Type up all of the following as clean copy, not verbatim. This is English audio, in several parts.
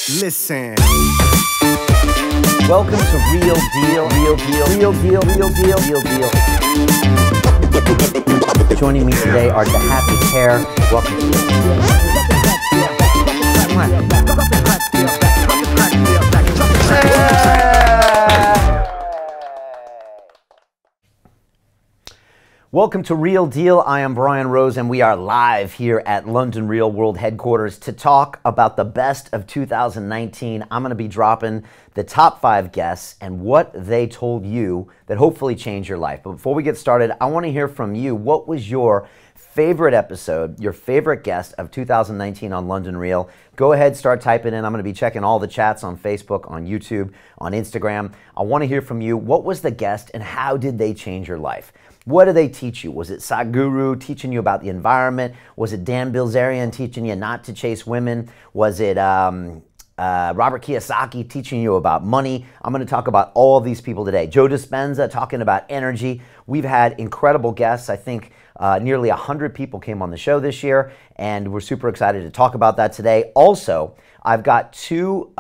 Listen. Welcome to Real Deal, Real Deal, Real Deal, Real Deal, Real Deal. Joining me today are the happy pair. Welcome to Real Deal. Welcome to Real Deal. I am Brian Rose, and we are live here at London Real World Headquarters to talk about the best of 2019. I'm going to be dropping the top 5 guests and what they told you that hopefully changed your life. But before we get started, I want to hear from you. What was your favorite episode, your favorite guest of 2019 on London Real? Go ahead, start typing in. I'm going to be checking all the chats on Facebook, on YouTube, on Instagram. I want to hear from you. What was the guest and how did they change your life? What do they teach you? Was it Sadhguru teaching you about the environment? Was it Dan Bilzerian teaching you not to chase women? Was it Robert Kiyosaki teaching you about money? I'm going to talk about all of these people today. Joe Dispenza talking about energy. We've had incredible guests. I think nearly 100 people came on the show this year, and we're super excited to talk about that today. Also, I've got 2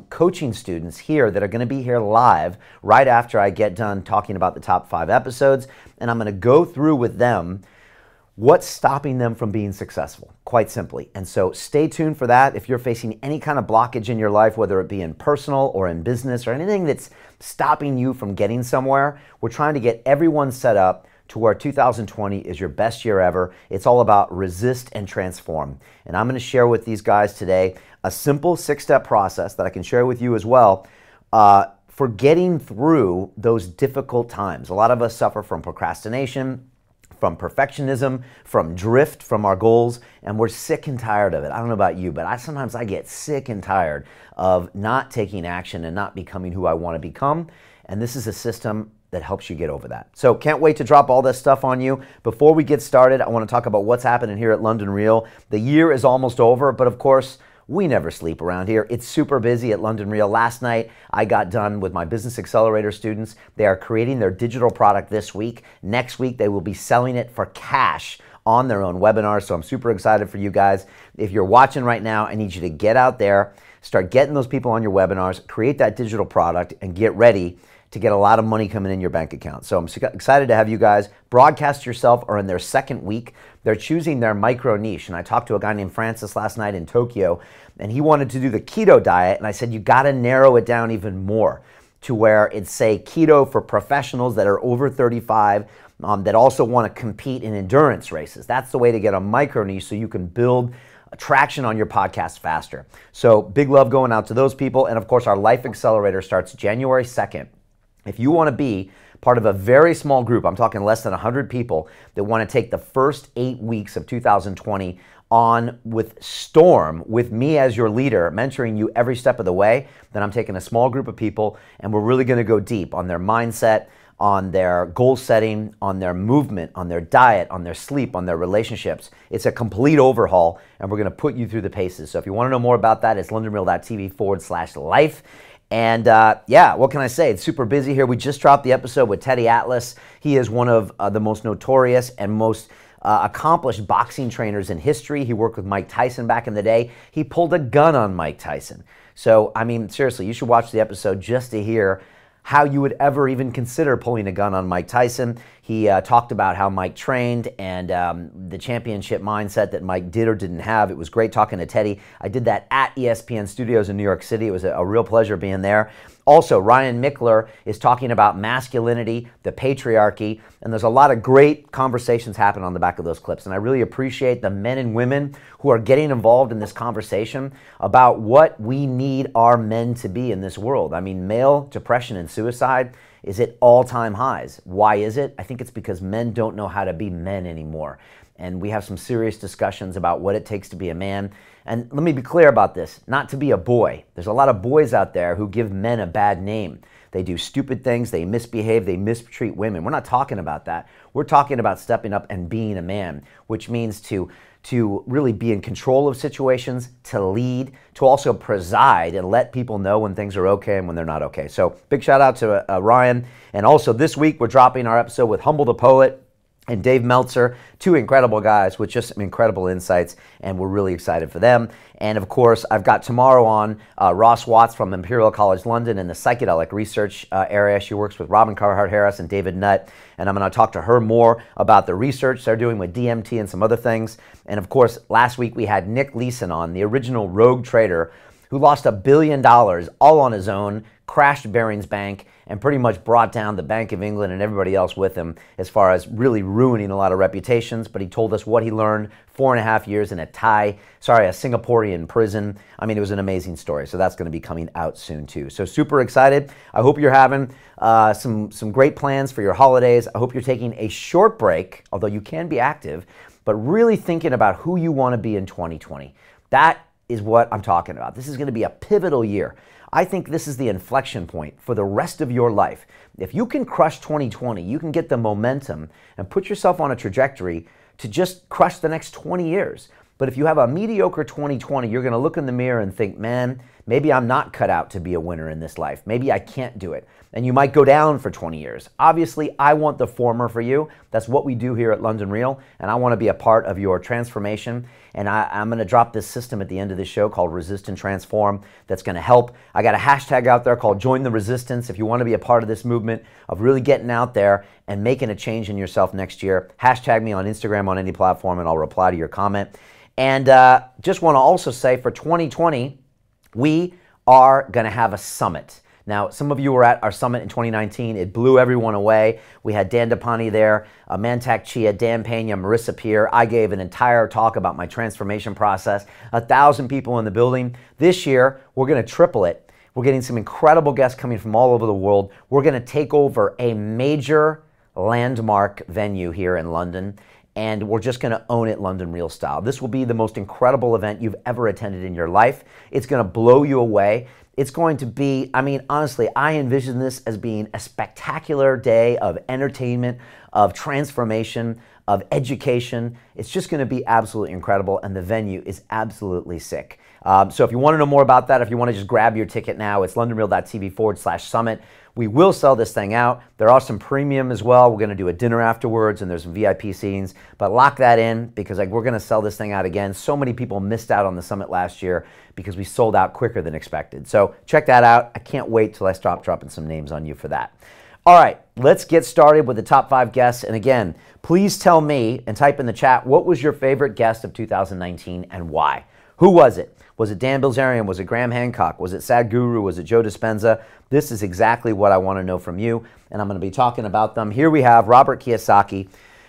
coaching students here that are going to be here live right after I get done talking about the top 5 episodes, and I'm going to go through with them what's stopping them from being successful, quite simply. And so stay tuned for that. If you're facing any kind of blockage in your life, whether it be in personal or in business or anything that's stopping you from getting somewhere, we're trying to get everyone set up to where 2020 is your best year ever. It's all about resist and transform. And I'm going to share with these guys today a simple 6-step process that I can share with you as well for getting through those difficult times. A lot of us suffer from procrastination, from perfectionism, from drift from our goals, and we're sick and tired of it. I don't know about you, but sometimes I get sick and tired of not taking action and not becoming who I want to become. And this is a system that helps you get over that. So can't wait to drop all this stuff on you. Before we get started, I want to talk about what's happening here at London Real. The year is almost over, but of course, we never sleep around here. It's super busy at London Real. Last night, I got done with my Business Accelerator students. They are creating their digital product this week. Next week, they will be selling it for cash on their own webinar. So I'm super excited for you guys. If you're watching right now, I need you to get out there, start getting those people on your webinars, create that digital product, and get ready to get a lot of money coming in your bank account. So I'm excited to have you guys. Broadcast Yourself are in their 2nd week. They're choosing their micro niche. And I talked to a guy named Francis last night in Tokyo, and he wanted to do the keto diet. And I said, you got to narrow it down even more to where it's, say, keto for professionals that are over 35 that also want to compete in endurance races. That's the way to get a micro niche so you can build traction on your podcast faster. So big love going out to those people. And of course, our Life Accelerator starts January 2nd. If you want to be part of a very small group, I'm talking less than 100 people that want to take the first 8 weeks of 2020 on with Storm, with me as your leader, mentoring you every step of the way, then I'm taking a small group of people and we're really going to go deep on their mindset, on their goal setting, on their movement, on their diet, on their sleep, on their relationships. It's a complete overhaul and we're going to put you through the paces. So if you want to know more about that, it's londonreal.tv/life. And yeah, what can I say? It's super busy here. We just dropped the episode with Teddy Atlas. He is one of the most notorious and most accomplished boxing trainers in history. He worked with Mike Tyson back in the day. He pulled a gun on Mike Tyson. So, I mean, seriously, you should watch the episode just to hear how you would ever even consider pulling a gun on Mike Tyson. He talked about how Mike trained and the championship mindset that Mike did or didn't have. It was great talking to Teddy. I did that at ESPN Studios in New York City. It was a real pleasure being there. Also, Ryan Mickler is talking about masculinity, the patriarchy, and there's a lot of great conversations happen on the back of those clips. And I really appreciate the men and women who are getting involved in this conversation about what we need our men to be in this world. I mean, male depression and suicide is at all-time highs. Why is it? I think it's because men don't know how to be men anymore. And we have some serious discussions about what it takes to be a man. And let me be clear about this, not to be a boy. There's a lot of boys out there who give men a bad name. They do stupid things, they misbehave, they mistreat women. We're not talking about that. We're talking about stepping up and being a man, which means to really be in control of situations, to lead, to also preside and let people know when things are okay and when they're not okay. So big shout out to Ryan. And also this week, we're dropping our episode with Humble the Poet. and Dave Meltzer, two incredible guys with just some incredible insights, and we're really excited for them. And of course, I've got tomorrow on Ross Watts from Imperial College London in the psychedelic research area. She works with Robin Carhart Harris and David Nutt, and I'm going to talk to her more about the research they're doing with DMT and some other things. And of course, last week we had Nick Leeson on, the original rogue trader who lost $1 billion all on his own, crashed Barings Bank, and pretty much brought down the Bank of England and everybody else with him as far as really ruining a lot of reputations. But he told us what he learned, 4.5 years in a Singaporean prison. I mean, it was an amazing story. So that's going to be coming out soon too. So super excited. I hope you're having some great plans for your holidays. I hope you're taking a short break, although you can be active, but really thinking about who you want to be in 2020. That is what I'm talking about. This is going to be a pivotal year. I think this is the inflection point for the rest of your life. If you can crush 2020, you can get the momentum and put yourself on a trajectory to just crush the next 20 years. But if you have a mediocre 2020, you're going to look in the mirror and think, man, maybe I'm not cut out to be a winner in this life. Maybe I can't do it. And you might go down for 20 years. Obviously, I want the former for you. That's what we do here at London Real, and I want to be a part of your transformation. And I'm going to drop this system at the end of the show called Resist and Transform that's going to help. I got a hashtag out there called Join the Resistance. If you want to be a part of this movement of really getting out there and making a change in yourself next year, hashtag me on Instagram, on any platform, and I'll reply to your comment. And just want to also say for 2020, we are going to have a summit. Now, some of you were at our summit in 2019. It blew everyone away. We had Dan Depani there, Mantak Chia, Dan Pena, Marissa Peer. I gave an entire talk about my transformation process. 1,000 people in the building. This year, we're going to triple it. We're getting some incredible guests coming from all over the world. We're going to take over a major landmark venue here in London, and we're just going to own it London Real style. This will be the most incredible event you've ever attended in your life. It's going to blow you away. It's going to be, I mean, honestly, I envision this as being a spectacular day of entertainment, of transformation, of education. It's just going to be absolutely incredible, and the venue is absolutely sick. So if you want to know more about that, if you want to just grab your ticket now, it's londonreal.tv/summit. We will sell this thing out. There are some premium as well. We're going to do a dinner afterwards, and there's some VIP scenes. But lock that in, because we're going to sell this thing out again. So many people missed out on the summit last year because we sold out quicker than expected. So check that out. I can't wait till I stop dropping some names on you for that. All right, let's get started with the top 5 guests. And again, please tell me and type in the chat, what was your favorite guest of 2019 and why? Who was it? Was it Dan Bilzerian? Was it Graham Hancock? Was it Sadhguru? Was it Joe Dispenza? This is exactly what I want to know from you, and I'm going to be talking about them. Here we have Robert Kiyosaki,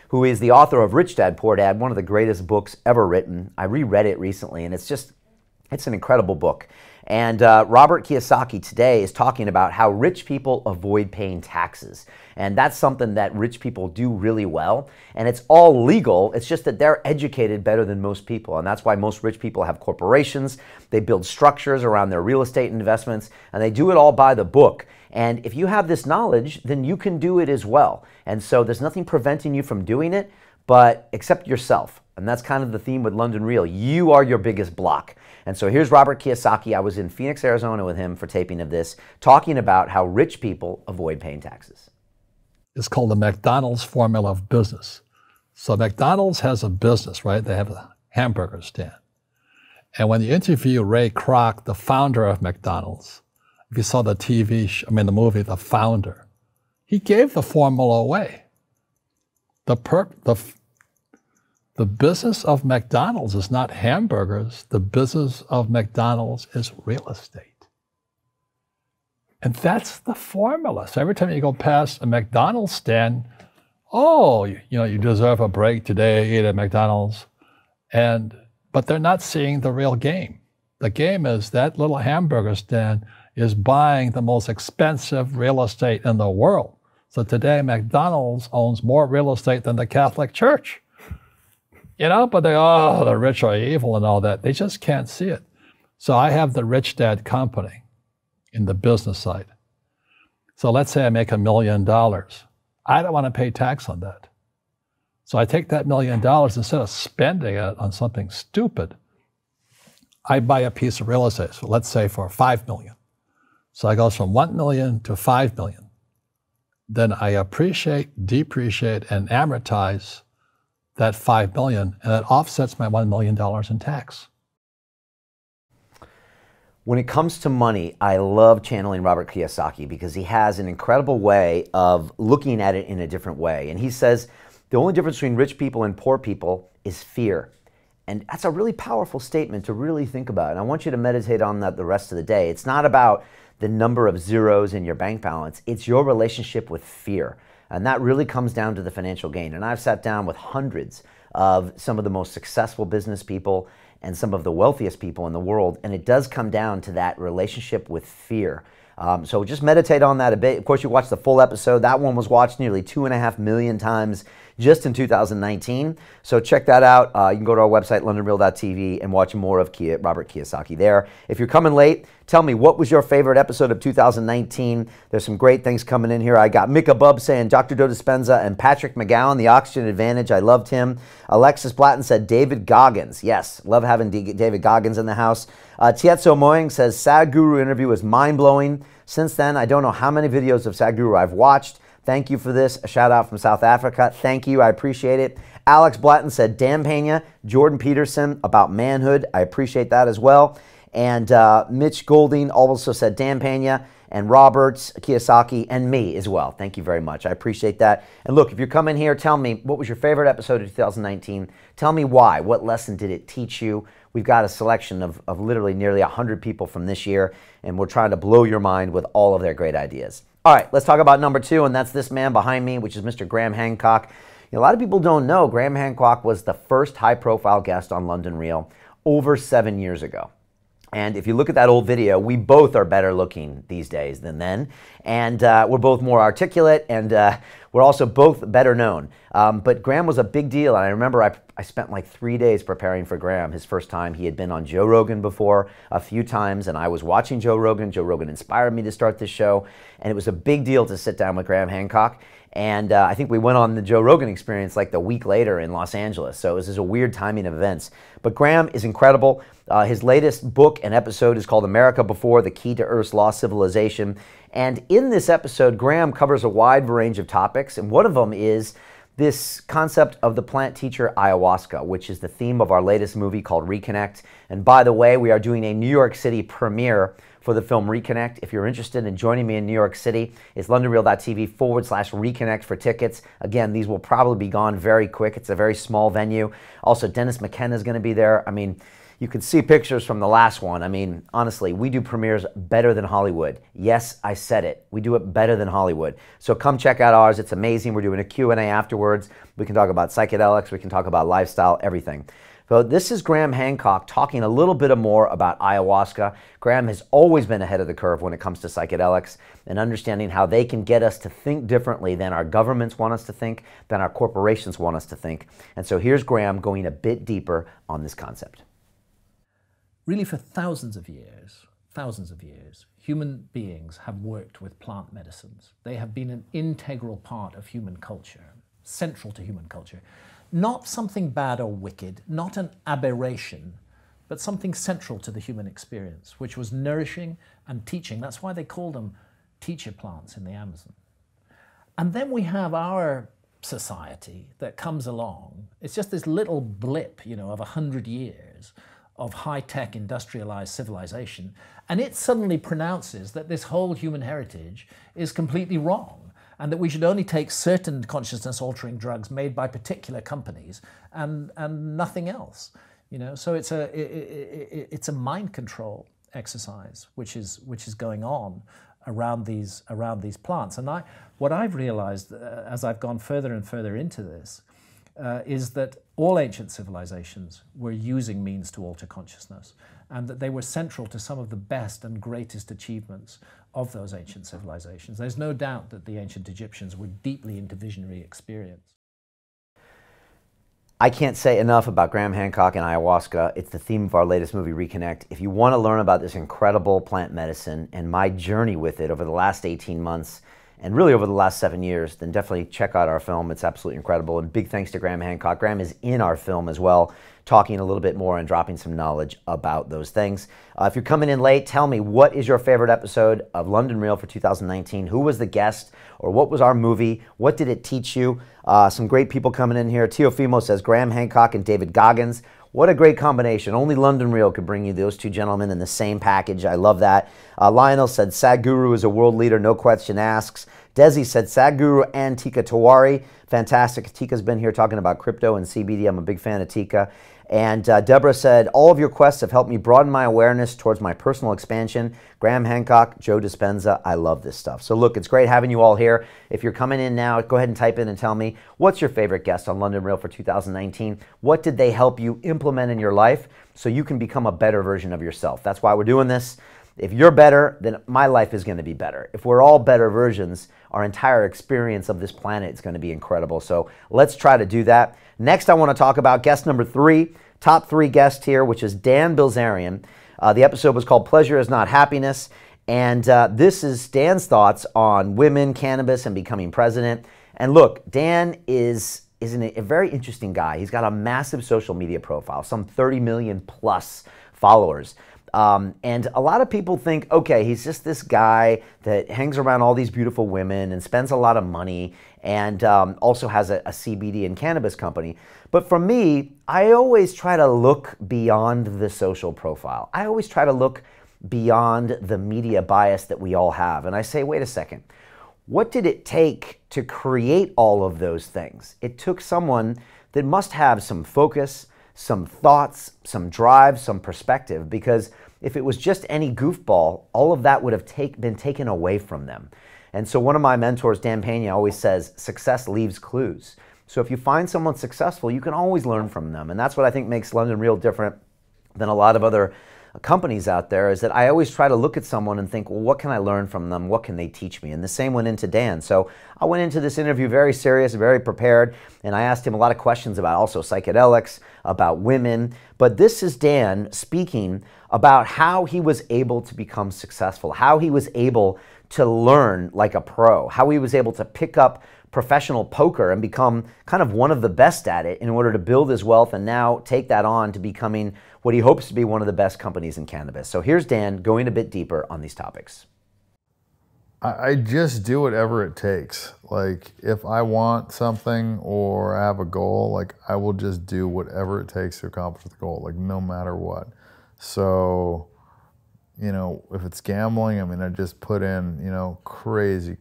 who is the author of Rich Dad, Poor Dad, one of the greatest books ever written. I reread it recently, and it's an incredible book. And Robert Kiyosaki today is talking about how rich people avoid paying taxes. And that's something that rich people do really well. And it's all legal. It's just that they're educated better than most people. And that's why most rich people have corporations. They build structures around their real estate investments. And they do it all by the book. And if you have this knowledge, then you can do it as well. And so there's nothing preventing you from doing it, but except yourself. And that's kind of the theme with London Real. You are your biggest block. And so here's Robert Kiyosaki. I was in Phoenix, Arizona with him for taping of this, talking about how rich people avoid paying taxes. It's called the McDonald's formula of business. So McDonald's has a business, right? They have a hamburger stand. And when you interview Ray Kroc, the founder of McDonald's, if you saw the the movie, The Founder, he gave the formula away. The business of McDonald's is not hamburgers. The business of McDonald's is real estate. And that's the formula. So every time you go past a McDonald's stand, oh, you deserve a break today, eat at McDonald's. But they're not seeing the real game. The game is that little hamburger stand is buying the most expensive real estate in the world. So today, McDonald's owns more real estate than the Catholic Church. But the rich are evil and all that. They just can't see it. So I have the Rich Dad Company in the business side. So let's say I make $1 million. I don't want to pay tax on that. So I take that $1 million, instead of spending it on something stupid, I buy a piece of real estate. So let's say for $5 million. So I go from $1 million to $5 million. then I appreciate, depreciate, and amortize that $5 million, and it offsets my $1 million in tax. When it comes to money, I love channeling Robert Kiyosaki because he has an incredible way of looking at it in a different way. And he says the only difference between rich people and poor people is fear. And that's a really powerful statement to really think about. And I want you to meditate on that the rest of the day. It's not about the number of zeros in your bank balance. It's your relationship with fear. And that really comes down to the financial gain. And I've sat down with hundreds of some of the most successful business people and some of the wealthiest people in the world. And it does come down to that relationship with fear. So just meditate on that a bit. Of course, you watch the full episode. That one was watched nearly 2.5 million times just in 2019. So check that out. You can go to our website, londonreal.tv, and watch more of Robert Kiyosaki there. If you're coming late, tell me, what was your favorite episode of 2019? There's some great things coming in here. I got Mika Bub saying Dr. Joe Dispenza and Patrick McGowan, The Oxygen Advantage. I loved him. Alexis Blatton said David Goggins. Yes, love having David Goggins in the house. Tietso Moying says Sadhguru interview was mind-blowing. Since then, I don't know how many videos of Sadhguru I've watched. Thank you for this. A shout out from South Africa. Thank you. I appreciate it. Alex Blatton said Dan Pena, Jordan Peterson about manhood. I appreciate that as well. And Mitch Golding also said Dan Pena and Roberts, Kiyosaki, and me as well. Thank you very much. I appreciate that. And look, if you're coming here, tell me, what was your favorite episode of 2019? Tell me why. What lesson did it teach you? We've got a selection of literally nearly 100 people from this year, and we're trying to blow your mind with all of their great ideas. All right, let's talk about number 2, and that's this man behind me, which is Mr. Graham Hancock. A lot of people don't know Graham Hancock was the first high-profile guest on London Real over 7 years ago. And if you look at that old video, we both are better looking these days than then. And we're both more articulate, and we're also both better known. But Graham was a big deal. And I remember I spent like 3 days preparing for Graham. His first time, he had been on Joe Rogan before a few times, and I was watching Joe Rogan. Joe Rogan inspired me to start this show. And it was a big deal to sit down with Graham Hancock. And I think we went on the Joe Rogan experience like the week later in Los Angeles. So it was just a weird timing of events. But Graham is incredible. His latest book and episode is called America Before, The Key to Earth's Lost Civilization. And in this episode, Graham covers a wide range of topics. And one of them is this concept of the plant teacher ayahuasca, which is the theme of our latest movie called Reconnect. And by the way, we are doing a New York City premiere for the film Reconnect. If you're interested in joining me in New York City, it's londonreal.tv/reconnect for tickets. Again, these will probably be gone very quick. It's a very small venue. Also, Dennis McKenna is going to be there. I mean, you can see pictures from the last one. I mean, honestly, we do premieres better than Hollywood. Yes, I said it. We do it better than Hollywood. So come check out ours. It's amazing. We're doing a Q&A afterwards. We can talk about psychedelics. We can talk about lifestyle, everything. So this is Graham Hancock talking a little bit more about ayahuasca. Graham has always been ahead of the curve when it comes to psychedelics and understanding how they can get us to think differently than our governments want us to think, than our corporations want us to think. And so here's Graham going a bit deeper on this concept. Really, for thousands of years, human beings have worked with plant medicines. They have been an integral part of human culture, central to human culture. Not something bad or wicked, not an aberration, but something central to the human experience, which was nourishing and teaching. That's why they call them teacher plants in the Amazon. And then we have our society that comes along. It's just this little blip, of 100 years of high-tech industrialized civilization, and it suddenly pronounces that this whole human heritage is completely wrong, and that we should only take certain consciousness-altering drugs made by particular companies and nothing else. So it's a mind control exercise which is going on around these plants. And what I've realized as I've gone further and further into this is that all ancient civilizations were using means to alter consciousness, and that they were central to some of the best and greatest achievements of those ancient civilizations. There's no doubt that the ancient Egyptians were deeply into visionary experience. I can't say enough about Graham Hancock and ayahuasca. It's the theme of our latest movie, Reconnect. If you want to learn about this incredible plant medicine and my journey with it over the last 18 months, and really over the last 7 years, then definitely check out our film. It's absolutely incredible. And big thanks to Graham Hancock. Graham is in our film as well, talking a little bit more and dropping some knowledge about those things. If you're coming in late, tell me, what is your favorite episode of London Real for 2019? Who was the guest, or what was our movie? What did it teach you? Some great people coming in here. Teofimo says Graham Hancock and David Goggins. What a great combination. Only London Real could bring you those two gentlemen in the same package. I love that. Lionel said Sadhguru is a world leader, no question asks. Desi said Sadhguru and Tika Tawari. Fantastic. Tika's been here talking about crypto and CBD. I'm a big fan of Tika. And Deborah said, all of your quests have helped me broaden my awareness towards my personal expansion. Graham Hancock, Joe Dispenza, I love this stuff. So look, it's great having you all here. If you're coming in now, go ahead and type in and tell me, what's your favorite guest on London Real for 2019? What did they help you implement in your life so you can become a better version of yourself? That's why we're doing this. If you're better, then my life is going to be better. If we're all better versions, our entire experience of this planet is going to be incredible. So let's try to do that. Next, I want to talk about guest number 3, top 3 guest here, which is Dan Bilzerian. The episode was called Pleasure is Not Happiness. And this is Dan's thoughts on women, cannabis, and becoming president. And look, Dan is a very interesting guy. He's got a massive social media profile, some 30 million plus followers. And a lot of people think, okay, he's just this guy that hangs around all these beautiful women and spends a lot of money and also has a CBD and cannabis company. But for me, I always try to look beyond the social profile. I always try to look beyond the media bias that we all have. And I say, wait a second, what did it take to create all of those things? It took someone that must have some focus, some thoughts, some drive, some perspective, because if it was just any goofball, all of that would have been taken away from them. And so one of my mentors, Dan Pena, always says, success leaves clues. So if you find someone successful, you can always learn from them. And that's what I think makes London Real different than a lot of other companies out there, is that I always try to look at someone and think, well, what can I learn from them? What can they teach me? And the same went into Dan. So I went into this interview very serious, very prepared, and I asked him a lot of questions about also psychedelics, about women. But this is Dan speaking about how he was able to become successful, how he was able to learn like a pro, how he was able to pick up professional poker and become kind of one of the best at it in order to build his wealth and now take that on to becoming what he hopes to be one of the best companies in cannabis. So here's Dan going a bit deeper on these topics. I just do whatever it takes. Like if I want something or I have a goal, like I will just do whatever it takes to accomplish the goal, like no matter what. So, you know, if it's gambling, I mean, I just put in, you know, crazy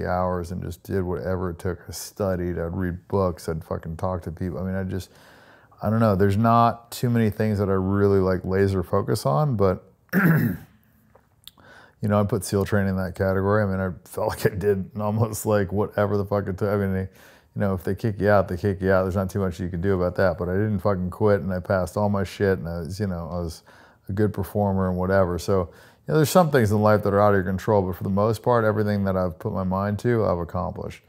hours and just did whatever it took. I studied, I'd read books, I'd fucking talk to people. I mean, I don't know, there's not too many things that I really like laser focus on, but you know, I put SEAL training in that category. I mean, I felt like I did almost like whatever the fuck it took. I mean, you know, if they kick you out, they kick you out. There's not too much you can do about that, but I didn't fucking quit and I passed all my shit and I was, you know, I was a good performer and whatever. So, you know, there's some things in life that are out of your control, but for the most part, everything that I've put my mind to, I've accomplished.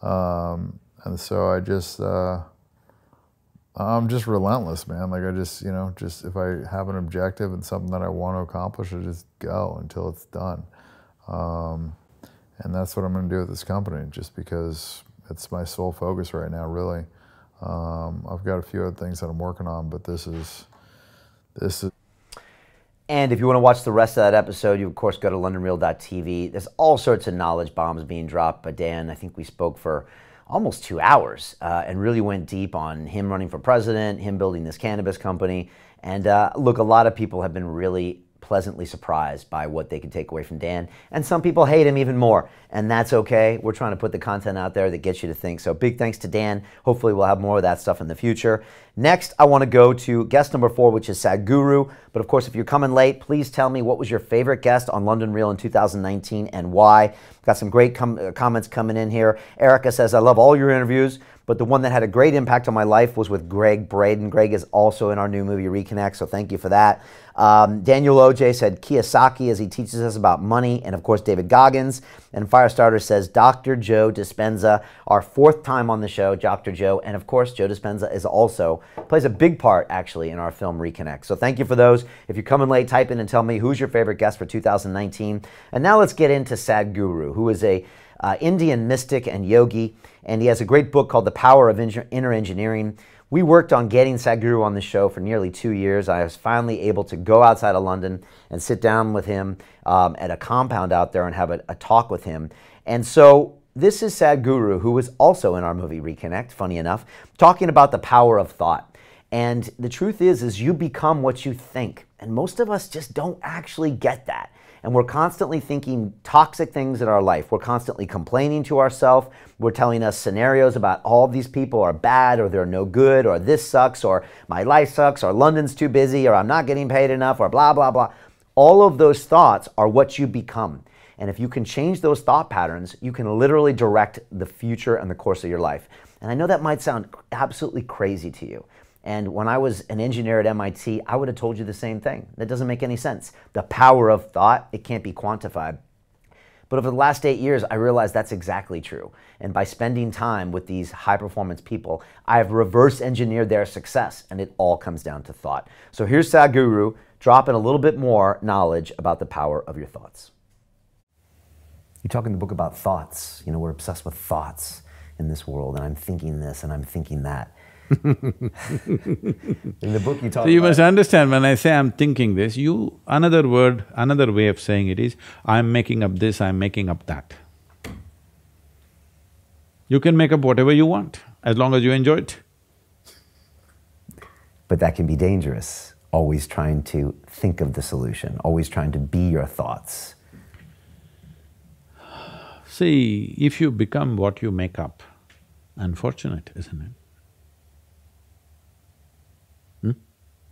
And so I just, I'm just relentless, man. Like I just, you know, just if I have an objective and something that I want to accomplish, I just go until it's done. And that's what I'm going to do with this company, just because it's my sole focus right now, really. I've got a few other things that I'm working on, but this is. And if you want to watch the rest of that episode, you of course go to londonreal.tv. There's all sorts of knowledge bombs being dropped by Dan. I think we spoke for almost 2 hours and really went deep on him running for president, him building this cannabis company. And look, a lot of people have been really pleasantly surprised by what they can take away from Dan. And some people hate him even more. And that's okay. We're trying to put the content out there that gets you to think. So big thanks to Dan. Hopefully we'll have more of that stuff in the future. Next, I want to go to guest number 4, which is Sadhguru. But of course, if you're coming late, please tell me what was your favorite guest on London Real in 2019 and why. Got some great comments coming in here. Erica says, I love all your interviews, but the one that had a great impact on my life was with Greg Braden. Greg is also in our new movie, Reconnect, so thank you for that. Daniel OJ said Kiyosaki as he teaches us about money, and of course David Goggins. And Firestarter says Dr. Joe Dispenza, our 4th time on the show, Dr. Joe. And of course, Joe Dispenza is also, plays a big part actually in our film Reconnect. So thank you for those. If you're coming late, type in and tell me who's your favorite guest for 2019. And now let's get into Sadhguru, who is a Indian mystic and yogi, and he has a great book called The Power of Inner Engineering. We worked on getting Sadhguru on the show for nearly 2 years. I was finally able to go outside of London and sit down with him at a compound out there and have a talk with him. And so this is Sadhguru, who was also in our movie Reconnect, funny enough, talking about the power of thought. And the truth is you become what you think. And most of us just don't actually get that. And we're constantly thinking toxic things in our life. We're constantly complaining to ourselves. We're telling us scenarios about all of these people are bad, or they're no good, or this sucks, or my life sucks, or London's too busy, or I'm not getting paid enough, or blah, blah, blah. All of those thoughts are what you become. And if you can change those thought patterns, you can literally direct the future and the course of your life. And I know that might sound absolutely crazy to you. And when I was an engineer at MIT, I would have told you the same thing. That doesn't make any sense. The power of thought, it can't be quantified. But over the last 8 years, I realized that's exactly true. And by spending time with these high-performance people, I have reverse engineered their success, and it all comes down to thought. So here's Sadhguru dropping a little bit more knowledge about the power of your thoughts. You talk in the book about thoughts. You know, we're obsessed with thoughts in this world, and I'm thinking this, and I'm thinking that. In the book you talk about... So you must understand, when I say I'm thinking this, another word, another way of saying it is, I'm making up this, I'm making up that. You can make up whatever you want, as long as you enjoy it. But that can be dangerous, always trying to think of the solution, always trying to be your thoughts. See, if you become what you make up, unfortunate, isn't it?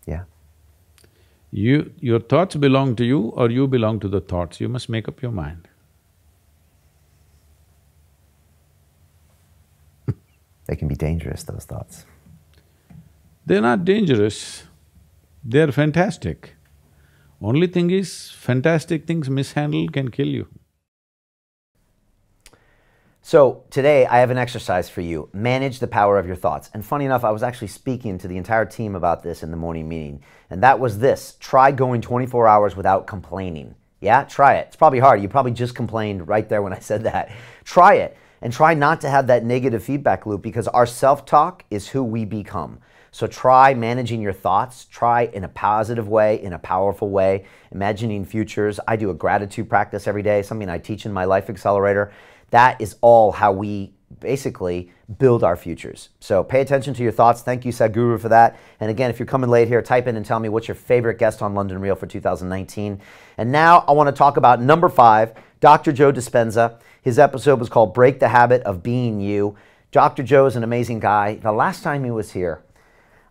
Yeah. Your thoughts belong to you or you belong to the thoughts. You must make up your mind. They can be dangerous, those thoughts. They're not dangerous, they're fantastic. Only thing is, fantastic things mishandled can kill you. So today I have an exercise for you. Manage the power of your thoughts. And funny enough, I was actually speaking to the entire team about this in the morning meeting. And that was this: try going 24 hours without complaining. Yeah, try it. It's probably hard. You probably just complained right there when I said that. Try it, and try not to have that negative feedback loop, because our self-talk is who we become. So try managing your thoughts. Try in a positive way, in a powerful way, imagining futures. I do a gratitude practice every day, something I teach in my Life Accelerator. That is all how we basically build our futures. So pay attention to your thoughts. Thank you, Sadhguru, for that. And again, if you're coming late here, type in and tell me what's your favorite guest on London Real for 2019. And now I want to talk about number 5, Dr. Joe Dispenza. His episode was called Break the Habit of Being You. Dr. Joe is an amazing guy. The last time he was here,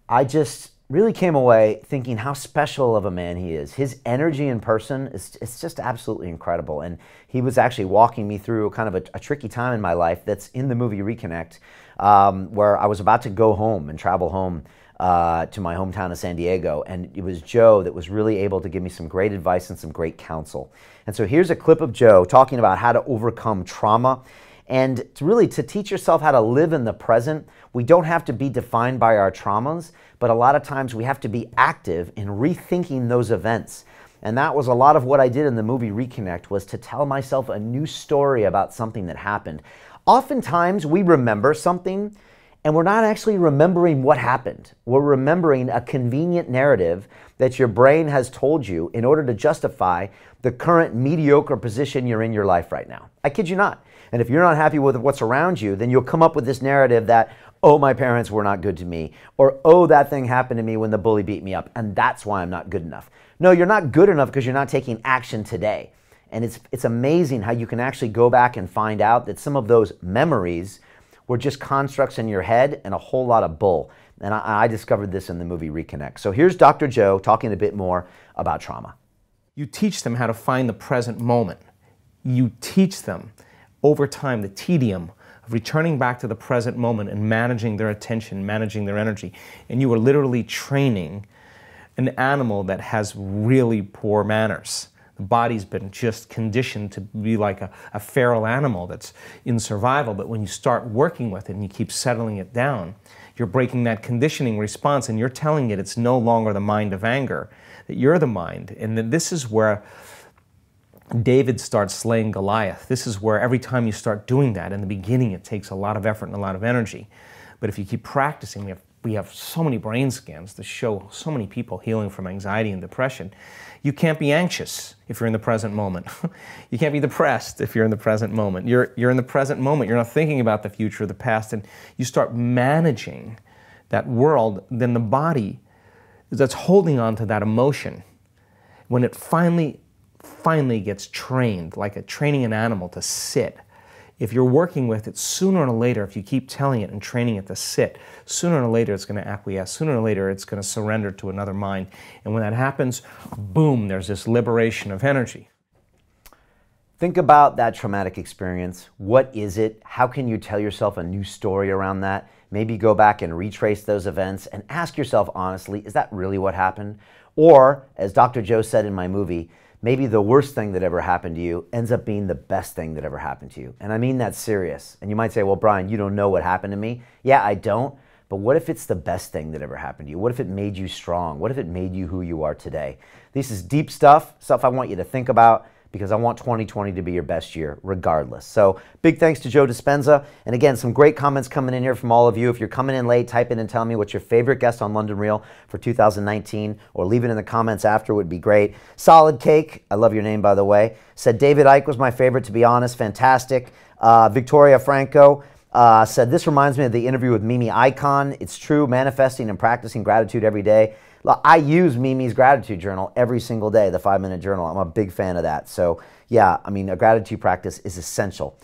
I just really came away thinking how special of a man he is. His energy in person it's just absolutely incredible. And he was actually walking me through kind of a tricky time in my life that's in the movie Reconnect, where I was about to go home and travel home to my hometown of San Diego. And it was Joe that was really able to give me some great advice and some great counsel. And so here's a clip of Joe talking about how to overcome trauma. And to teach yourself how to live in the present. We don't have to be defined by our traumas, but a lot of times we have to be active in rethinking those events. And that was a lot of what I did in the movie Reconnect, was to tell myself a new story about something that happened. Oftentimes we remember something and we're not actually remembering what happened. We're remembering a convenient narrative that your brain has told you in order to justify the current mediocre position you're in your life right now. I kid you not. And if you're not happy with what's around you, then you'll come up with this narrative that, oh, my parents were not good to me, or oh, that thing happened to me when the bully beat me up, and that's why I'm not good enough. No, you're not good enough because you're not taking action today. And it's amazing how you can actually go back and find out that some of those memories were just constructs in your head and a whole lot of bull. And I discovered this in the movie Reconnect. So here's Dr. Joe talking a bit more about trauma. You teach them how to find the present moment. You teach them over time the tedium of returning back to the present moment and managing their attention, managing their energy. And you are literally training an animal that has really poor manners. The body's been just conditioned to be like a feral animal that's in survival, but when you start working with it and you keep settling it down, you're breaking that conditioning response and you're telling it it's no longer the mind of anger, that you're the mind. And that this is where David starts slaying Goliath. This is where every time you start doing that, in the beginning it takes a lot of effort and a lot of energy. But if you keep practicing, we have so many brain scans to show so many people healing from anxiety and depression. You can't be anxious if you're in the present moment. You can't be depressed if you're in the present moment. You're in the present moment. You're not thinking about the future or the past, and you start managing that world, then the body that's holding on to that emotion, when it finally gets trained, like training an animal to sit, if you're working with it, sooner or later, if you keep telling it and training it to sit, sooner or later it's going to acquiesce, sooner or later it's going to surrender to another mind. And when that happens, boom, there's this liberation of energy. Think about that traumatic experience. What is it? How can you tell yourself a new story around that? Maybe go back and retrace those events and ask yourself honestly, is that really what happened? Or, as Dr. Joe said in my movie, maybe the worst thing that ever happened to you ends up being the best thing that ever happened to you. And I mean that serious. And you might say, well, Brian, you don't know what happened to me. Yeah, I don't. But what if it's the best thing that ever happened to you? What if it made you strong? What if it made you who you are today? This is deep stuff I want you to think about, because I want 2020 to be your best year regardless. So big thanks to Joe Dispenza. And again, some great comments coming in here from all of you. If you're coming in late, type in and tell me what's your favorite guest on London Real for 2019, or leave it in the comments after, would be great. Solid Cake, I love your name by the way, said David Icke was my favorite, to be honest, fantastic. Victoria Franco said, this reminds me of the interview with Mimi Icon. It's true, manifesting and practicing gratitude every day. I use Mimi's gratitude journal every single day, the 5-minute journal. I'm a big fan of that. So yeah, I mean, a gratitude practice is essential.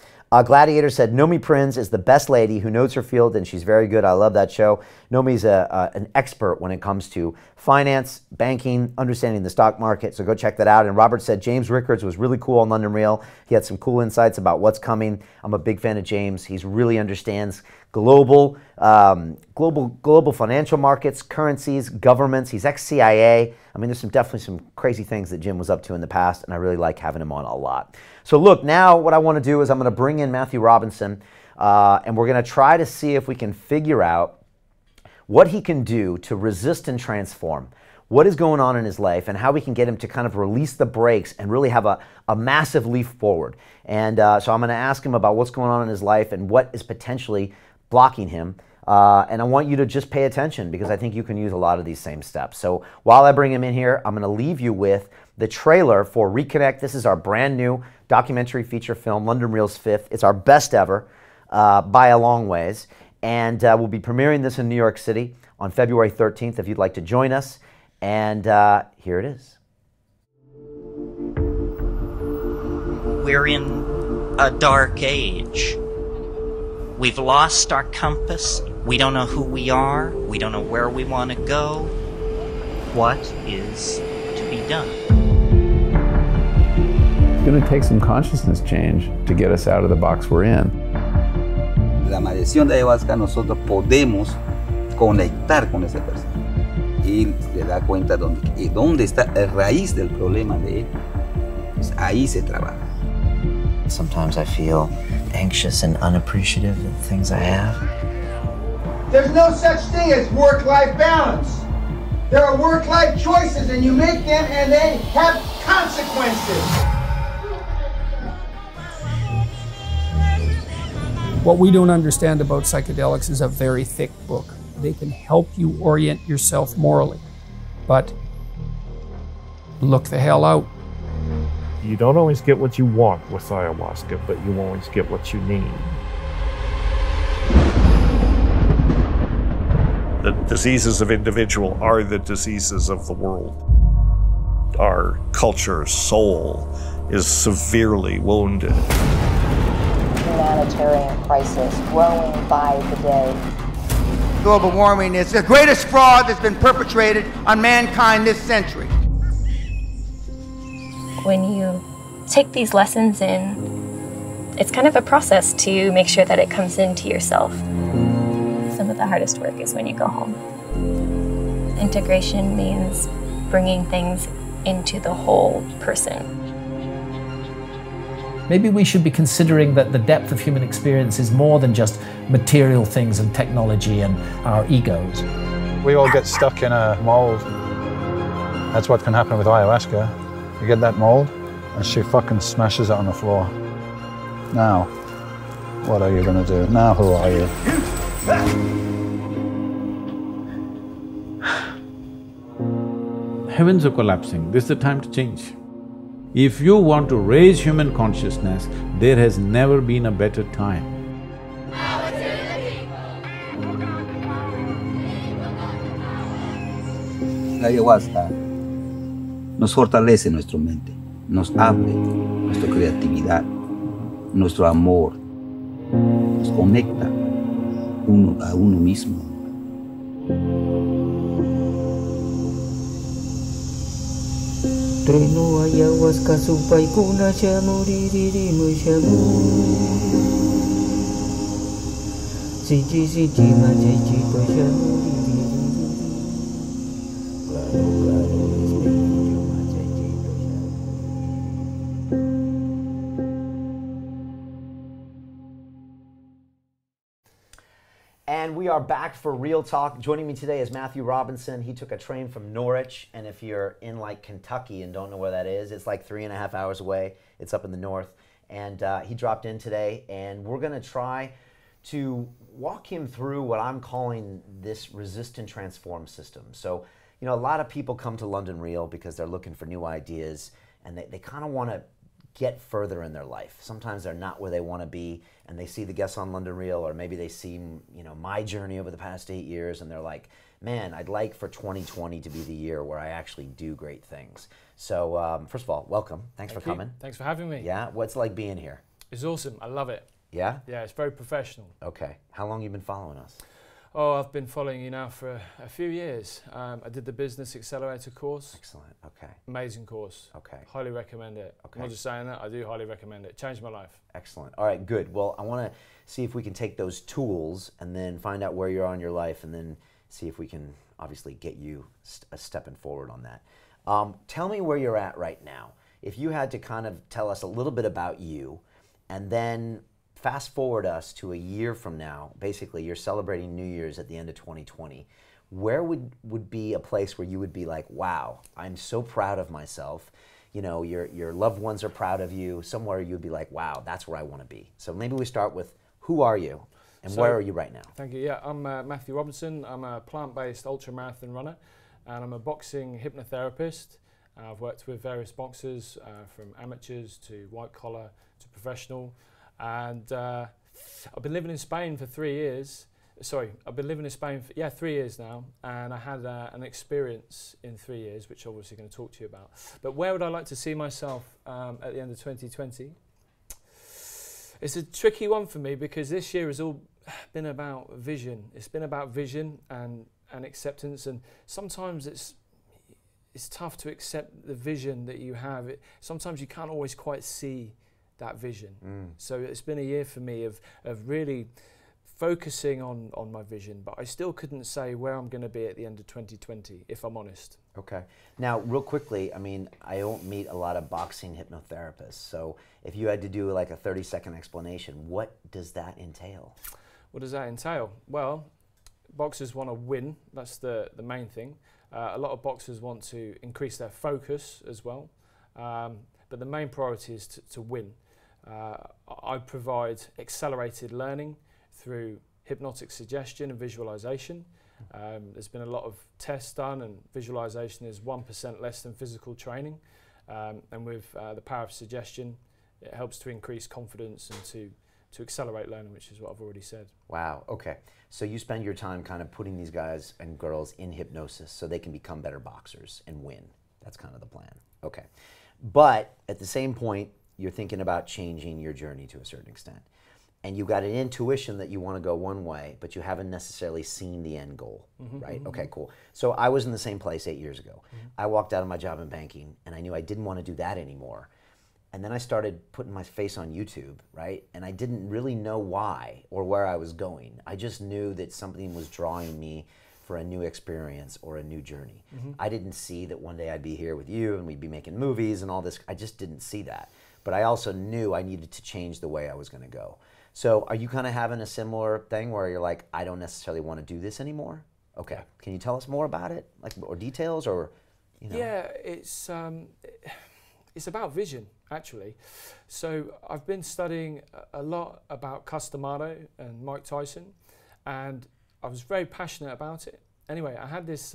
Gladiator said, Nomi Prinz is the best lady who knows her field, and she's very good. I love that show. Nomi's an expert when it comes to finance, banking, understanding the stock market, so go check that out. And Robert said, James Rickards was really cool on London Real. He had some cool insights about what's coming. I'm a big fan of James. He really understands global financial markets, currencies, governments. He's ex-CIA. I mean, there's definitely some crazy things that Jim was up to in the past, and I really like having him on a lot. So look, now what I want to do is I'm going to bring in Matthew Robinson, and we're going to try to see if we can figure out what he can do to resist and transform, what is going on in his life, and how we can get him to kind of release the brakes and really have a massive leap forward. And so I'm going to ask him about what's going on in his life and what is potentially blocking him. And I want you to just pay attention, because I think you can use a lot of these same steps. So while I bring him in here, I'm going to leave you with the trailer for Reconnect. This is our brand new documentary feature film, London Real's 5th. It's our best ever by a long ways. And we'll be premiering this in New York City on February 13th if you'd like to join us. And here it is. We're in a dark age. We've lost our compass. We don't know who we are. We don't know where we want to go. What is to be done? It's going to take some consciousness change to get us out of the box we're in. La maldición de ayahuasca, nosotros podemos conectar con esa persona y le da cuenta dónde está la raíz del problema de él. Pues ahí se trabaja. Sometimes I feel anxious and unappreciative of the things I have. There's no such thing as work-life balance. There are work-life choices, and you make them and they have consequences. What we don't understand about psychedelics is a very thick book. They can help you orient yourself morally, but look the hell out. You don't always get what you want with ayahuasca, but you always get what you need. The diseases of individual are the diseases of the world. Our culture, soul, is severely wounded. Humanitarian crisis growing by the day. Global warming is the greatest fraud that's been perpetrated on mankind this century. When you take these lessons in, it's kind of a process to make sure that it comes into yourself. Some of the hardest work is when you go home. Integration means bringing things into the whole person. Maybe we should be considering that the depth of human experience is more than just material things and technology and our egos. We all get stuck in a mold. That's what can happen with ayahuasca. You get that mold, and she fucking smashes it on the floor. Now, what are you gonna do? Now who are you? Heavens are collapsing. This is the time to change. If you want to raise human consciousness, there has never been a better time. La ayahuasca nos fortalece nuestra mente, nos abre nuestra creatividad, nuestro amor, nos conecta uno a uno mismo. Treno ayahuasca supai kuna shamu riri no shamu. Siji majeji to shamu riri. And we are back for Real Talk. Joining me today is Matthew Robinson. He took a train from Norwich, and if you're in like Kentucky and don't know where that is, it's like 3.5 hours away. It's up in the north. And he dropped in today, and we're gonna try to walk him through what I'm calling this resist and transform system. So, you know, a lot of people come to London Real because they're looking for new ideas, and they kind of want to get further in their life. Sometimes they're not where they want to be, and they see the guests on London Real, or maybe they see, you know, my journey over the past 8 years, and they're like, man, I'd like for 2020 to be the year where I actually do great things. So first of all, welcome. Thanks for coming. Thanks for having me. Yeah, what's it like being here? It's awesome. I love it. Yeah? Yeah, it's very professional. Okay. How long have you been following us? Oh, I've been following you now for a few years. I did the Business Accelerator course. Excellent. Okay. Amazing course. Okay. Highly recommend it. Okay. I'm not just saying that, I do highly recommend it. Changed my life. Excellent. All right, good. Well, I want to see if we can take those tools and then find out where you are in your life, and then see if we can obviously get you stepping forward on that. Tell me where you're at right now. If you had to kind of tell us a little bit about you, and then fast forward us to a year from now, basically you're celebrating New Year's at the end of 2020, where would be a place where you would be like, wow, I'm so proud of myself. You know, your loved ones are proud of you. Somewhere you'd be like, wow, that's where I want to be. So maybe we start with, who are you and where are you right now? Thank you. Yeah, I'm Matthew Robinson. I'm a plant-based ultra-marathon runner, and I'm a boxing hypnotherapist. I've worked with various boxers, from amateurs to white collar to professional. And I've been living in Spain for 3 years. Sorry, I've been living in Spain for 3 years now, and I had an experience in 3 years, which I'm obviously going to talk to you about. But where would I like to see myself at the end of 2020? It's a tricky one for me, because this year has all been about vision. It's been about vision and acceptance, and sometimes it's tough to accept the vision that you have. Sometimes you can't always quite see that vision. So it's been a year for me of really focusing on my vision, but I still couldn't say where I'm going to be at the end of 2020, if I'm honest. Okay. Now, real quickly, I mean, I don't meet a lot of boxing hypnotherapists, so if you had to do like a 30-second explanation, what does that entail? What does that entail? Well, boxers want to win. That's the main thing. A lot of boxers want to increase their focus as well, but the main priority is to win. I provide accelerated learning through hypnotic suggestion and visualization. There's been a lot of tests done, and visualization is 1% less than physical training. And with the power of suggestion, it helps to increase confidence and to accelerate learning, which is what I've already said. Wow, okay. So you spend your time kind of putting these guys and girls in hypnosis so they can become better boxers and win. That's kind of the plan. Okay. But at the same point, you're thinking about changing your journey to a certain extent. And you've got an intuition that you want to go one way, but you haven't necessarily seen the end goal, right? Okay, cool. So I was in the same place 8 years ago. I walked out of my job in banking, and I knew I didn't want to do that anymore. And then I started putting my face on YouTube, right? And I didn't really know why or where I was going. I just knew that something was drawing me for a new experience or a new journey. I didn't see that one day I'd be here with you and we'd be making movies and all this. I just didn't see that. But I also knew I needed to change the way I was going to go. So are you kind of having a similar thing where you're like, I don't necessarily want to do this anymore? Okay. Can you tell us more about it, like, or details, or, you know? Yeah, it's it's about vision, actually. So I've been studying a lot about Customado and Mike Tyson, and I was very passionate about it. Anyway, I had this,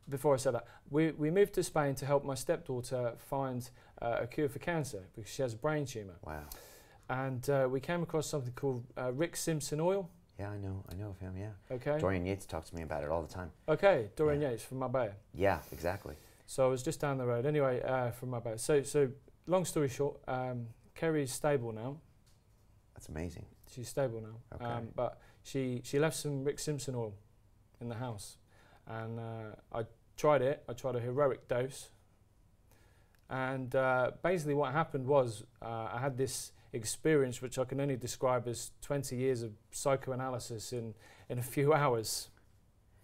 before I said that, we moved to Spain to help my stepdaughter find a cure for cancer because she has a brain tumour. Wow. And we came across something called Rick Simpson oil. Yeah, I know of him, yeah. Okay. Dorian Yates talks to me about it all the time. Okay, Dorian Yates from Marbella. Yeah, exactly. So I was just down the road anyway from Marbella. So long story short, Kerry's stable now. That's amazing. She's stable now. Okay. But she left some Rick Simpson oil in the house. And I tried it. I tried a heroic dose. And basically what happened was I had this experience which I can only describe as 20 years of psychoanalysis in a few hours.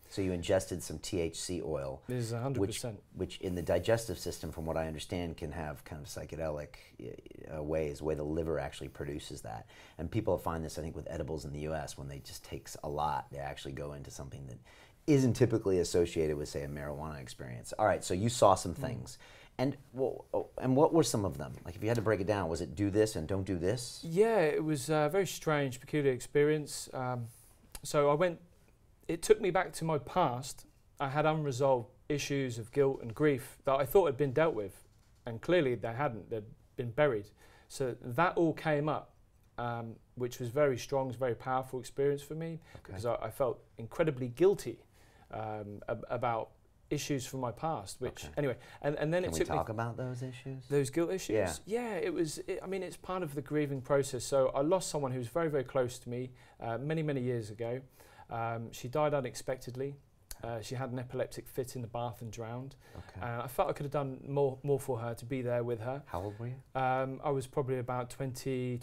So you ingested some THC oil. This is 100%. Which in the digestive system, from what I understand, can have kind of psychedelic ways, way the liver actually produces that. And people find this, I think, with edibles in the US, when they just take a lot, they actually go into something that isn't typically associated with, say, a marijuana experience. All right, so you saw some things. And what were some of them? Like, if you had to break it down, was it do this and don't do this? Yeah, it was a very strange, peculiar experience. So I went, it took me back to my past. I had unresolved issues of guilt and grief that I thought had been dealt with. And clearly they hadn't, they'd been buried. So that all came up, which was very strong, it was a very powerful experience for me, because I felt incredibly guilty about issues from my past, which anyway, and then Can we talk about those issues? Those guilt issues? Yeah. Yeah, I mean, it's part of the grieving process. So I lost someone who was very, very close to me many, many years ago. She died unexpectedly. She had an epileptic fit in the bath and drowned. Okay. I felt I could have done more for her, to be there with her. How old were you? I was probably about 25.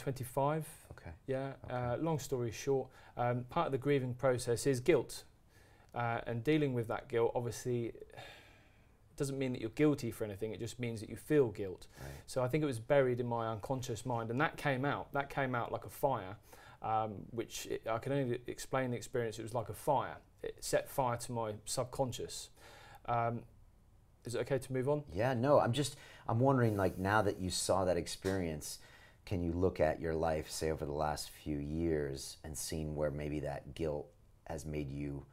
Okay. Yeah. Long story short, part of the grieving process is guilt. And dealing with that guilt, obviously, doesn't mean that you're guilty for anything, it just means that you feel guilt. Right. So I think it was buried in my unconscious mind, and that came out like a fire, which I can only explain the experience. It was like a fire. It set fire to my subconscious. Is it okay to move on? Yeah, no, I'm wondering, like, now that you saw that experience, can you look at your life, say, over the last few years and seen where maybe that guilt has made you